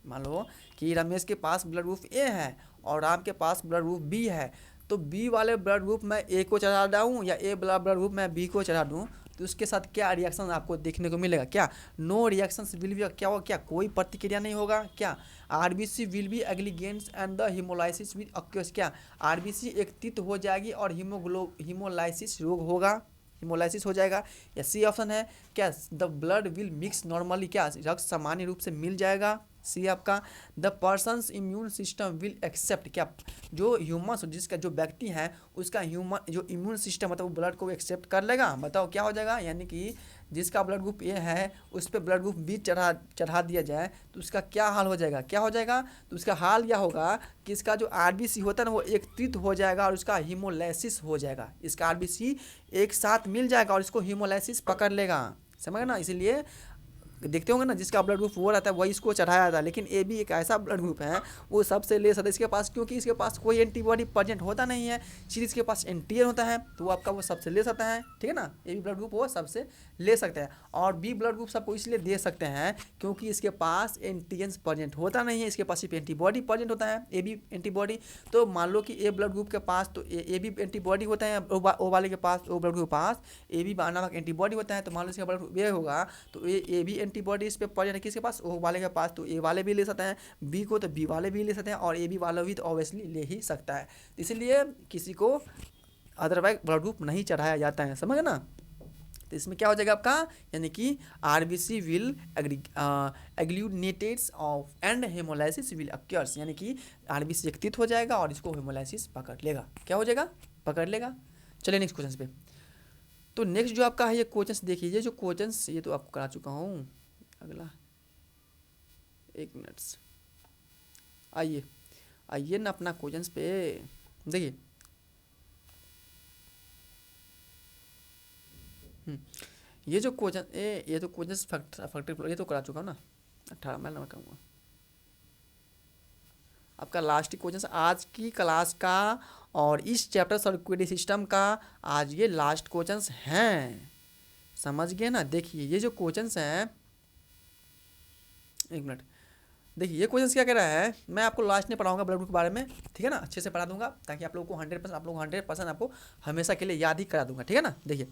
मान लो कि रमेश के पास ब्लड ग्रुप ए है और राम के पास ब्लड ग्रुप बी है, तो बी वाले ब्लड ग्रुप में ए को चढ़ा दूँ या ए वाला ब्लड ग्रुप में बी को चढ़ा दूँ, तो उसके साथ क्या रिएक्शन आपको देखने को मिलेगा, क्या नो रिएक्शंस विल बी, क्या होगा, क्या कोई प्रतिक्रिया नहीं होगा, क्या RBC will be agglutinates and the haemolysis with occurs, क्या आरबीसी एकत्रित हो जाएगी और हीमोलाइसिस रोग होगा, हीमोलाइसिस हो जाएगा। या सी ऑप्शन है क्या the blood will mix normally, क्या रक्त सामान्य रूप से मिल जाएगा। सी आपका the persons immune system will accept, क्या जो ह्यूमन जिसका जो व्यक्ति है उसका ह्यूमन जो इम्यून सिस्टम मतलब वो ब्लड को एक्सेप्ट कर लेगा। बताओ क्या हो जाएगा, यानी कि जिसका ब्लड ग्रुप ए है उस पर ब्लड ग्रुप बी चढ़ा दिया जाए तो उसका क्या हाल हो जाएगा, क्या हो जाएगा, तो उसका हाल यह होगा कि इसका जो आरबीसी होता है ना वो एकत्रित हो जाएगा और उसका हीमोलाइसिस हो जाएगा। इसका आरबीसी एक साथ मिल जाएगा और इसको हीमोलाइसिस पकड़ लेगा, समझ ना। इसीलिए देखते होंगे ना जिसका ब्लड ग्रुप वो रहता है वही इसको चढ़ाया जाता है, लेकिन ए भी एक ऐसा ब्लड ग्रुप है वो सबसे ले सकता है इसके पास, क्योंकि इसके पास कोई एंटीबॉडी प्रेजेंट होता नहीं है, सिर्फ इसके पास एंटीजन होता है तो वो आपका वो सबसे ले सकता है, ठीक है ना। ए बी ब्लड ग्रुप वो सबसे ले सकते हैं और बी ब्लड ग्रुप सबको इसलिए दे सकते हैं क्योंकि इसके पास एंटीजन प्रेजेंट होता नहीं है, इसके पास सिर्फ एंटीबॉडी प्रेजेंट होता है, ए बी एंटीबॉडी। तो मान लो कि ए ब्लड ग्रुप के पास तो ए बी एंटीबॉडी होता है, ओ वाले के पास ओ ब्लड ग्रुप के पास ए बी नामक एंटीबॉडी होता है, तो मान लो इसका ब्लड ग्रुप ए होगा तो ए बी एंटीबॉडी इस पर प्रेजेंट है किसके पास, ओ वाले के पास, तो ए वाले भी ले सकते हैं, बी को तो बी वाले भी ले सकते हैं और ए बी वाला भी तो ऑब्वियसली ले ही सकता है। इसलिए किसी को अदरवाइज ब्लड ग्रुप नहीं चढ़ाया जाता है, समझ ना। तो इसमें क्या हो जाएगा आपका, यानी कि RBC will agglutinated of and haemolysis will occurs, यानी कि आरबीसी एकत्रित हो जाएगा और इसको हेमोलाइसिस पकड़ लेगा, क्या हो जाएगा, पकड़ लेगा। चलिए नेक्स्ट क्वेश्चन पे। तो नेक्स्ट जो आपका है ये क्वेश्चन देखिए, ये जो क्वेश्चन ये तो आपको करा चुका हूँ, अगला 1 मिनट, आइए आइए ना अपना क्वेश्चन पे देखिए। ये जो क्वेश्चन ये तो क्वेश्चन फैक्टर ये तो करा चुका हूँ ना, 18 मैं नंबर कहूँगा आपका लास्ट क्वेश्चन आज की क्लास का और इस चैप्टर सर्कुलेटरी सिस्टम का आज ये लास्ट क्वेश्चंस हैं, समझ गए ना। देखिए ये जो क्वेश्चंस हैं, 1 मिनट, देखिए ये क्वेश्चंस क्या कह रहा है, मैं आपको लास्ट में पढ़ाऊंगा ब्लड ग्रुप के बारे में, ठीक है ना, अच्छे से पढ़ा दूंगा ताकि आप लोगों को 100% आप लोगों को 100% आपको हमेशा के लिए याद ही करा दूंगा, ठीक है ना। देखिए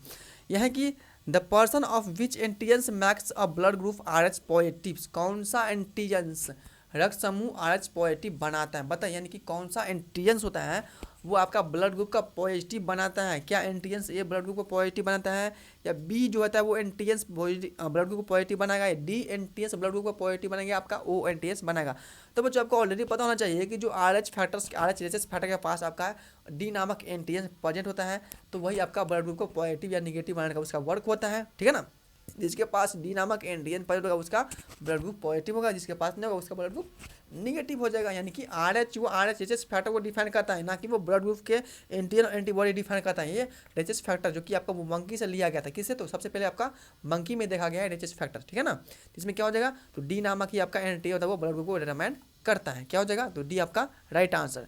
यह है कि the person of which antigens max a blood group RH positive, कौन सा एंटीजन्स रक्त समूह RH पॉजिटिव बनाता है, बताइए, यानी कि कौन सा एंटीजन्स होता है वो आपका ब्लड ग्रुप का पॉजिटिव बनाता है। क्या एंटीजन्स ए ब्लड ग्रुप को पॉजिटिव बनाता है, या बी जो होता है वो एंटीजन्स ब्लड ग्रुप को पॉजिटिव बनाएगा, या डी एंटीजन्स ब्लड ग्रुप को पॉजिटिव बनाएगा, आपका ओ एंटीजन्स बनाएगा। तो बच्चों आपको ऑलरेडी पता होना चाहिए कि जो RH factors RH rhesus factor के पास आपका डी नामक एंटीजन प्रेजेंट होता है तो वही आपका ब्लड ग्रुप को पॉजिटिव या निगेटिव बनाने का उसका वर्क होता है, ठीक है ना। जिसके पास डी नामक एंटीजन प्रेजेंट होगा उसका ब्लड ग्रुप पॉजिटिव होगा, जिसके पास नहीं होगा उसका ब्लड ग्रुप निगेटिव हो जाएगा। यानी कि RH वो RH रेसेस फैक्टर को डिफाइन करता है, ना कि वो ब्लड ग्रुप के एंटीजन एंटीबॉडी डिफाइन करता है। ये रेसेस फैक्टर जो कि आपका वो मंकी से लिया गया था, किससे, तो सबसे पहले आपका मंकी में देखा गया है रेसेस फैक्टर, ठीक है ना। तो इसमें क्या हो जाएगा, तो डी नामक ही आपका एंटीजन होता है वो ब्लड ग्रुप को डिटरमाइन करता है, क्या हो जाएगा, तो डी आपका राइट आंसर।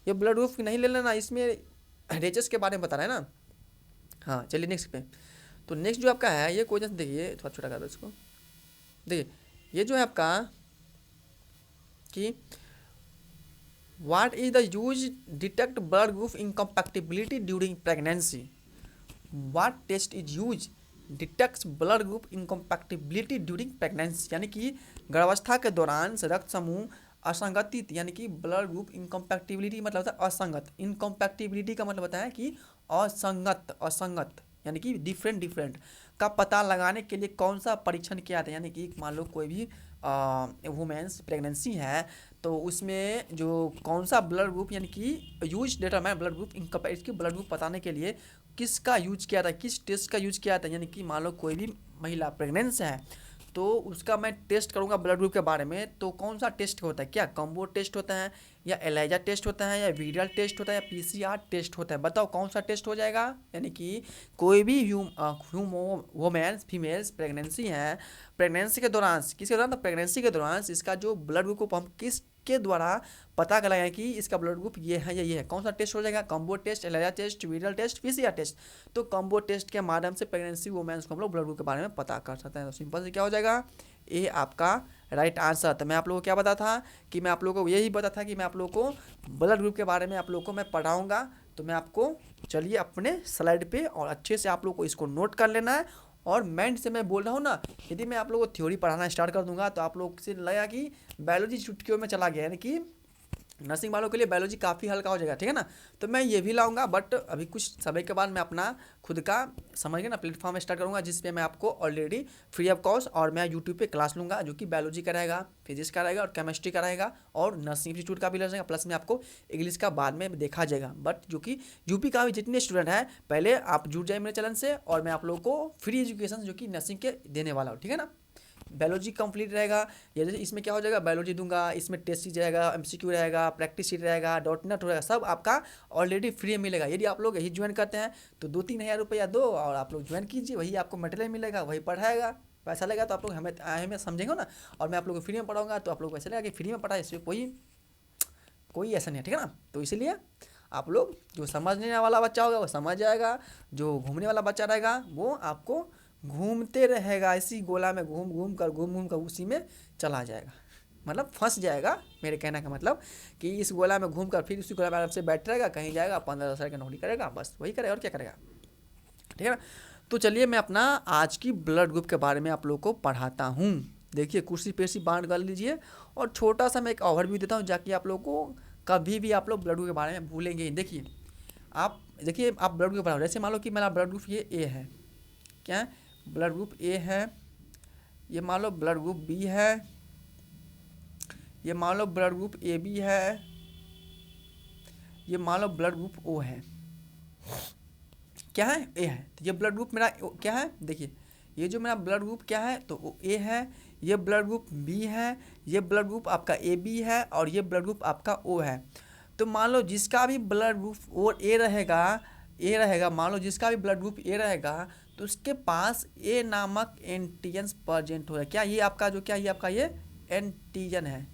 ये ब्लड ग्रुप नहीं ले लेना, इसमें रेसेस के बारे में बता रहा है ना। हाँ चलिए नेक्स्ट पे। तो नेक्स्ट जो आपका है ये क्वेश्चन देखिए, थोड़ा छोटा कर दो इसको, देखिए ये जो है आपका कि what is the use detect blood group incompatibility during pregnancy, what test is use detects blood group incompatibility during pregnancy, यानी कि गर्भावस्था के दौरान रक्त समूह असंगति, यानी कि ब्लड ग्रुप इनकम्पैक्टिबिलिटी मतलब होता है असंगत, इनकम्पैक्टिबिलिटी का मतलब होता है कि असंगत यानी कि डिफरेंट का पता लगाने के लिए कौन सा परीक्षण किया था। यानी कि मान लो कोई भी वुमेन्स प्रेगनेंसी है तो उसमें जो कौन सा ब्लड ग्रुप यानी कि यूज डिटरमाइन ब्लड ग्रुप इसकी ब्लड ग्रुप बताने के लिए किसका यूज किया था, किस टेस्ट का यूज किया था। यानी कि मान लो कोई भी महिला प्रेगनेंस है तो उसका मैं टेस्ट करूंगा ब्लड ग्रुप के बारे में, तो कौन सा टेस्ट होता है, क्या कॉम्बो टेस्ट होता है, या एलाइजा टेस्ट होता है, या वीडियल टेस्ट होता है, या PCR टेस्ट होता है, बताओ कौन सा टेस्ट हो जाएगा। यानी कि कोई भी वुमेन्स फीमेल्स प्रेगनेंसी है, प्रेगनेंसी के दौरान किसके दौरान, तो प्रेगनेंसी के दौरान इसका जो ब्लड ग्रुप को हम किसके द्वारा पता लगाएं कि इसका ब्लड ग्रुप ये है या ये है, कौन सा टेस्ट हो जाएगा, combo test, ELISA test, Widal test, PCR test. तो कॉम्बो टेस्ट के माध्यम से प्रेगनेंसी वुमेन्स को हम लोग ब्लड ग्रुप के बारे में पता कर सकते हैं। तो सिंपल से क्या हो जाएगा, ये आपका राइट आंसर। तो मैं आप लोगों को क्या बता था कि मैं आप लोगों को यही बता था कि मैं आप लोगों को ब्लड ग्रुप के बारे में आप लोगों को मैं पढ़ाऊंगा तो मैं आपको चलिए अपने स्लाइड पे और अच्छे से आप लोग को इसको नोट कर लेना है। और माइंड से मैं बोल रहा हूँ ना, यदि मैं आप लोगों को थ्योरी पढ़ाना स्टार्ट कर दूंगा तो आप लोग से लगा कि बायोलॉजी चुटकियों में चला गया, यानी कि नर्सिंग वालों के लिए बायोलॉजी काफ़ी हल्का हो जाएगा, ठीक है ना। तो मैं ये भी लाऊंगा, बट अभी कुछ समय के बाद मैं अपना खुद का समझ गए ना प्लेटफॉर्म स्टार्ट करूंगा, जिसपे मैं आपको ऑलरेडी फ्री ऑफ कॉस्ट और मैं यूट्यूब पे क्लास लूंगा, जो कि बायोलॉजी का रहेगा, फिजिक्स का रहेगा और केमिस्ट्री का रहेगा और नर्सिंग इंस्टीट्यूट का भी रहेगा, प्लस में आपको इंग्लिश का बाद में देखा जाएगा। बट जो कि यूपी का भी जितने स्टूडेंट हैं, पहले आप जुड़ जाए मेरे चैनल से और मैं आप लोगों को फ्री एजुकेशन जो कि नर्सिंग के देने वाला हूँ, ठीक है ना। बायोलॉजी कंप्लीट रहेगा, या जैसे इसमें क्या हो जाएगा, बायोलॉजी दूंगा, इसमें टेस्ट सीट रहेगा, एमसीक्यू रहेगा, प्रैक्टिस सीट रहेगा, डॉट नेट रहेगा, सब आपका ऑलरेडी फ्री मिलेगा। यदि आप लोग यही ज्वाइन करते हैं तो 2-3 हज़ार रुपया दो और आप लोग ज्वाइन कीजिए, वही आपको मटेरियल मिलेगा, वही पढ़ाएगा। पैसा लगेगा तो आप लोग हमें समझेंगे ना, और मैं आप लोग को फ्री में पढ़ाऊंगा तो आप लोग को ऐसा लगेगा कि फ्री में पढ़ा, इसमें कोई कोई ऐसा नहीं है, ठीक है ना। तो इसलिए आप लोग जो समझने वाला बच्चा होगा वो समझ जाएगा, जो घूमने वाला बच्चा रहेगा वो आपको घूमते रहेगा, इसी गोला में घूम घूम कर उसी में चला जाएगा, मतलब फंस जाएगा। मेरे कहने का मतलब कि इस गोला में घूम कर फिर उसी गोला में आराम से बैठ रहेगा, कहीं जाएगा 15-10 हज़ार की नौकरी करेगा, बस वही करेगा और क्या करेगा, ठीक है ना। तो चलिए मैं अपना आज की ब्लड ग्रुप के बारे में आप लोग को पढ़ाता हूँ। देखिए कुर्सी पे सी बांट कर लीजिए और छोटा सा मैं एक ओवरव्यू देता हूँ, जाकि आप लोग को कभी भी आप लोग ब्लड ग्रुप के बारे में भूलेंगे ही। देखिए आप ब्लड ग्रुप पढ़ाओ, जैसे मान लो कि मेरा ब्लड ग्रुप ये ए है, क्या है, ब्लड ग्रुप ए है, ये मान लो ब्लड ग्रुप बी है, ये मान लो ब्लड ग्रुप ए बी है, ये मान लो ब्लड ग्रुप ओ है, क्या है, ए है। तो ये ब्लड ग्रुप मेरा क्या है, देखिए ये जो मेरा ब्लड ग्रुप क्या है, तो ए है, ये ब्लड ग्रुप बी है, ये ब्लड ग्रुप आपका ए बी है और ये ब्लड ग्रुप आपका ओ है। तो मान लो जिसका भी ब्लड ग्रुप और ए रहेगा, मान लो जिसका भी ब्लड ग्रुप ए रहेगा तो उसके पास ए नामक एंटीजन प्रेजेंट हो रहा है। क्या ये आपका जो क्या ये आपका ये एंटीजन है,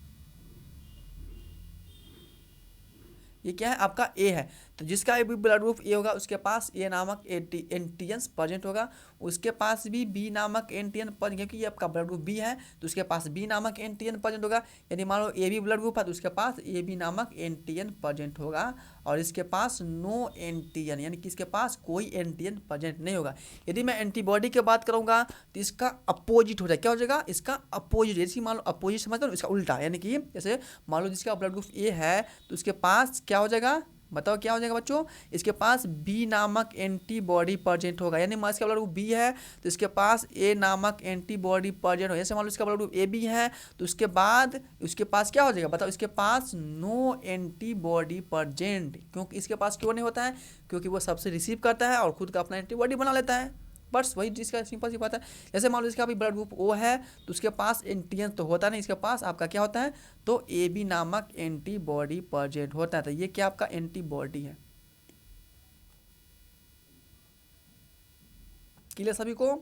ये क्या है आपका ए है। तो जिसका भी ब्लड ग्रुप ए होगा उसके पास ए नामक एंटीजन प्रेजेंट होगा, उसके पास भी बी नामक एंटीजन प्रेजेंट, क्योंकि ये आपका ब्लड ग्रुप बी है तो उसके पास बी नामक एंटीजन प्रेजेंट होगा। यानी मान लो ए बी ब्लड ग्रुप है तो उसके पास ए बी नामक एंटीजन प्रेजेंट होगा और इसके पास नो एंटीजन, यानी कि इसके पास कोई एंटीजन प्रेजेंट नहीं होगा। यदि मैं एंटीबॉडी की बात करूँगा तो इसका अपोजिट हो जाएगा, क्या हो जाएगा, इसका अपोजिट। जैसे मान लो अपोजिट समझते हो, इसका उल्टा, यानी कि जैसे मान लो जिसका ब्लड ग्रुप ए है तो उसके पास क्या हो जाएगा, बताओ क्या हो जाएगा बच्चों, इसके पास बी नामक एंटीबॉडी प्रेजेंट होगा। यानी मान इसका ब्लड ग्रुप बी है तो इसके पास ए नामक एंटीबॉडी प्रेजेंट होगा। जैसे मान लो इसका ब्लड ग्रुप ए बी है तो उसके बाद उसके पास क्या हो जाएगा, बताओ, इसके पास नो एंटीबॉडी प्रेजेंट। क्योंकि इसके पास क्यों नहीं होता है, क्योंकि वो सबसे रिसीव करता है और खुद का अपना एंटीबॉडी बना लेता है, बस वही जिसका सिंपल सी बात है। जैसे मान लो इसका भी ब्लड ग्रुप ओ है तो उसके पास एंटीजन तो होता नहीं, इसके पास आपका क्या होता है, तो ए बी नामक एंटीबॉडी प्रेजेंट होता है। तो ये क्या आपका एंटीबॉडी है। क्लियर सभी को,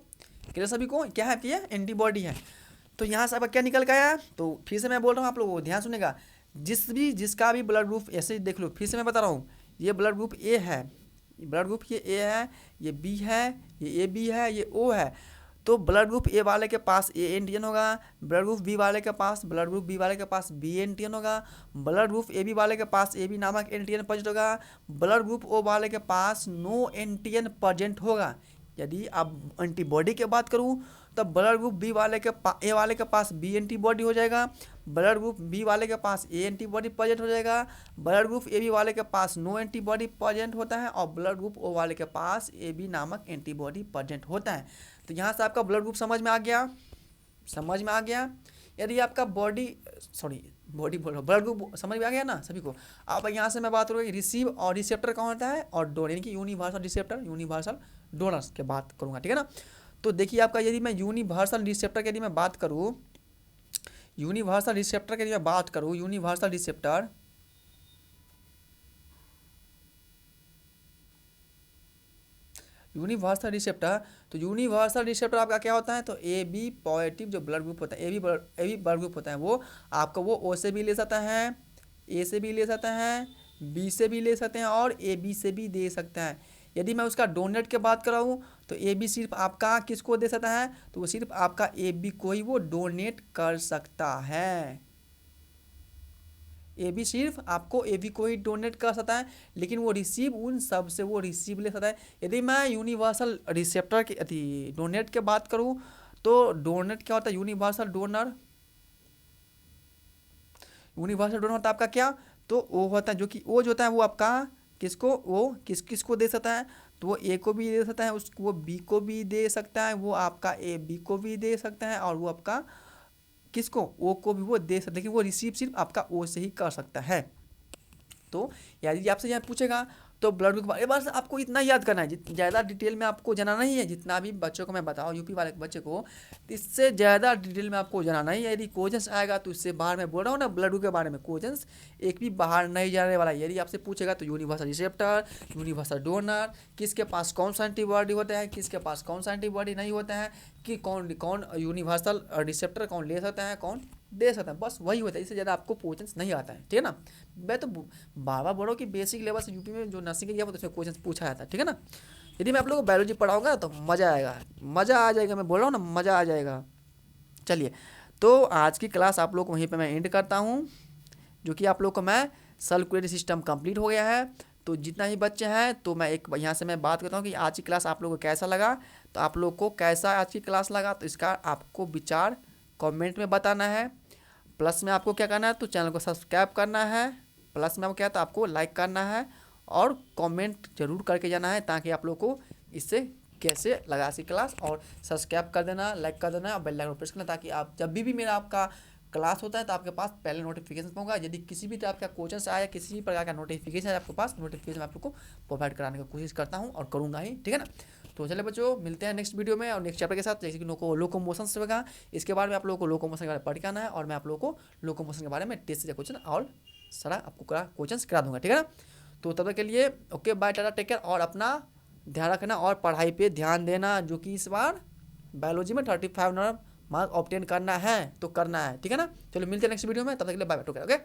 क्लियर सभी को, क्या है ये एंटीबॉडी है। तो यहाँ से आपका क्या निकल गया, तो फिर से मैं बोल रहा हूँ, आप लोगों को ध्यान सुनेगा। जिसका भी ब्लड ग्रुप, ऐसे ही देख लो, फिर से मैं बता रहा हूँ, ये ब्लड ग्रुप ए है, ब्लड ग्रुप ये ए है, ये बी है, ये ए बी है, ये ओ है। तो ब्लड ग्रुप ए वाले के पास ए एंटीजन होगा, ब्लड ग्रुप बी वाले के पास बी एंटीजन होगा, ब्लड ग्रुप ए बी वाले के पास ए बी नामक एंटीजन प्रेजेंट होगा, ब्लड ग्रुप ओ वाले के पास नो एंटीजन प्रेजेंट होगा। यदि आप एंटीबॉडी की बात करूँ तो ब्लड ग्रुप बी वाले के ए वाले के पास बी एंटीबॉडी हो जाएगा, ब्लड ग्रुप बी वाले के पास ए एंटीबॉडी प्रेजेंट हो जाएगा, ब्लड ग्रुप ए बी वाले के पास नो एंटीबॉडी प्रेजेंट होता है और ब्लड ग्रुप ओ वाले के पास ए बी नामक एंटीबॉडी प्रेजेंट होता है। तो यहाँ से आपका ब्लड ग्रुप समझ में आ गया, समझ में आ गया। यदि आपका बॉडी बोल रहा हूँ, ब्लड ग्रुप समझ में आ गया ना सभी को। अब यहाँ से मैं बात करूँगा कि रिसीव और रिसेप्टर कौन होता है और डोनर, यानी कि यूनिवर्सल रिसेप्टर, यूनिवर्सल डोनर्स के बात करूँगा, ठीक है ना। तो देखिए आपका यदि मैं यूनिवर्सल रिसेप्टर की यदि मैं बात करूँ, यूनिवर्सल रिसेप्टर की यदि मैं बात करूँ, यूनिवर्सल रिसेप्टर तो यूनिवर्सल रिसेप्टर आपका क्या होता है, तो ए बी पॉजिटिव जो ब्लड ग्रुप होता है, ए बी ब्लड ग्रुप होता है, वो आपको वो ओ से भी ले सकता है, ए से भी ले सकता है, बी से भी ले सकते हैं और ए बी से भी दे सकता है। यदि मैं उसका डोनेट की बात कराऊँ तो ए बी सिर्फ आपका किसको दे सकता है, तो वो सिर्फ आपका ए बी को ही वो डोनेट कर सकता है। ए बी सिर्फ आपको ए बी को ही डोनेट कर सकता है, लेकिन वो रिसीव उन सब से वो रिसीव ले सकता है। यदि मैं यूनिवर्सल रिसेप्टर की यदि डोनेट की बात करूँ तो डोनेट क्या होता है, यूनिवर्सल डोनर। यूनिवर्सल डोनर होता है आपका क्या, तो वो होता है जो कि वो जो होता है वो आपका किसको, वो किसको दे सकता है, तो वो ए को भी दे सकता है, उसको वो बी को भी दे सकता है, वो आपका ए बी को भी दे सकता है, और वो आपका किसको, ओ को भी वो दे सकता है, लेकिन वो रिसीव सिर्फ आपका ओ से ही कर सकता है। तो यदि आपसे यहाँ पूछेगा तो ब्लड ग्रुप के बारे में बस आपको इतना याद करना है, ज़्यादा डिटेल में आपको जाना नहीं है। जितना भी बच्चों को मैं बताऊँ यूपी वाले बच्चे को, इससे ज़्यादा डिटेल में आपको जाना नहीं है। यदि क्वेश्चंस आएगा तो इससे बाहर मैं बोल रहा हूँ ना, ब्लड ग्रुप के बारे में क्वेश्चंस एक भी बाहर नहीं जाने वाला है। यदि आपसे पूछेगा तो यूनिवर्सल रिसेप्टर, यूनिवर्सल डोनर, किसके पास कौन सा एंटीबॉडी होता है, किसके पास कौन सा एंटीबॉडी नहीं होता है, कि कौन कौन यूनिवर्सल रिसेप्टर कौन ले सकता है, कौन दे सकता है, बस वही होता है। इससे ज़्यादा आपको क्वेश्चंस नहीं आता है, ठीक है ना। मैं तो बार बार बोल रहा हूँ कि बेसिक लेवल से यूपी में जो नर्सिंग एग्जाम होता है उसमें क्वेश्चन पूछा जाता है, ठीक है ना। यदि मैं आप लोगों को बायोलॉजी पढ़ाऊंगा तो मज़ा आएगा, मज़ा आ जाएगा, मैं बोल रहा हूँ ना मज़ा आ जाएगा। चलिए, तो आज की क्लास आप लोग को वहीं पे मैं एंड करता हूँ, जो कि आप लोग को मैं सर्कुलेटरी सिस्टम कंप्लीट हो गया है। तो जितना ही बच्चे हैं तो मैं एक यहाँ से मैं बात करता हूँ कि आज की क्लास आप लोगों को कैसा लगा, तो आप लोग को कैसा आज की क्लास लगा, तो इसका आपको विचार कमेंट में बताना है। प्लस में आपको क्या करना है, तो चैनल को सब्सक्राइब करना है। प्लस में आपको क्या, तो आपको लाइक करना है और कमेंट जरूर करके जाना है, ताकि आप लोग को इससे कैसे लगा सी क्लास, और सब्सक्राइब कर देना, लाइक कर देना और बेल आइकन प्रेस करना, ताकि आप जब भी मेरा आपका क्लास होता है तो आपके पास पहले नोटिफिकेशन पहुंचेगा। यदि किसी भी टाइप का क्वेश्चन आया, किसी भी प्रकार का नोटिफिकेशन है आपके पास, नोटिफिकेशन आप लोग को प्रोवाइड कराने की कोशिश करता हूँ और करूँगा ही, ठीक है ना। तो चलिए बच्चों, मिलते हैं नेक्स्ट वीडियो में और नेक्स्ट चैप्टर के साथ, जैसे कि लोकोमोशन से होगा। इसके बारे में आप लोगों को लोकोमोशन के बारे में पढ़ के आना है, और मैं आप लोगों को लोकोमोशन के बारे में टेस्ट से क्वेश्चन और सारा आपको क्वेश्चन करा दूंगा, ठीक है ना। तो तब तक के लिए okay bye, tata, take care, और अपना ध्यान रखना और पढ़ाई पे ध्यान देना, जो कि इस बार बायोलॉजी में 35 नंबर मार्क ऑब्टेन करना है, तो करना है, ठीक है ना। चलो मिलते हैं नेक्स्ट वीडियो में, तब तक के लिए बाय बाय, ओके।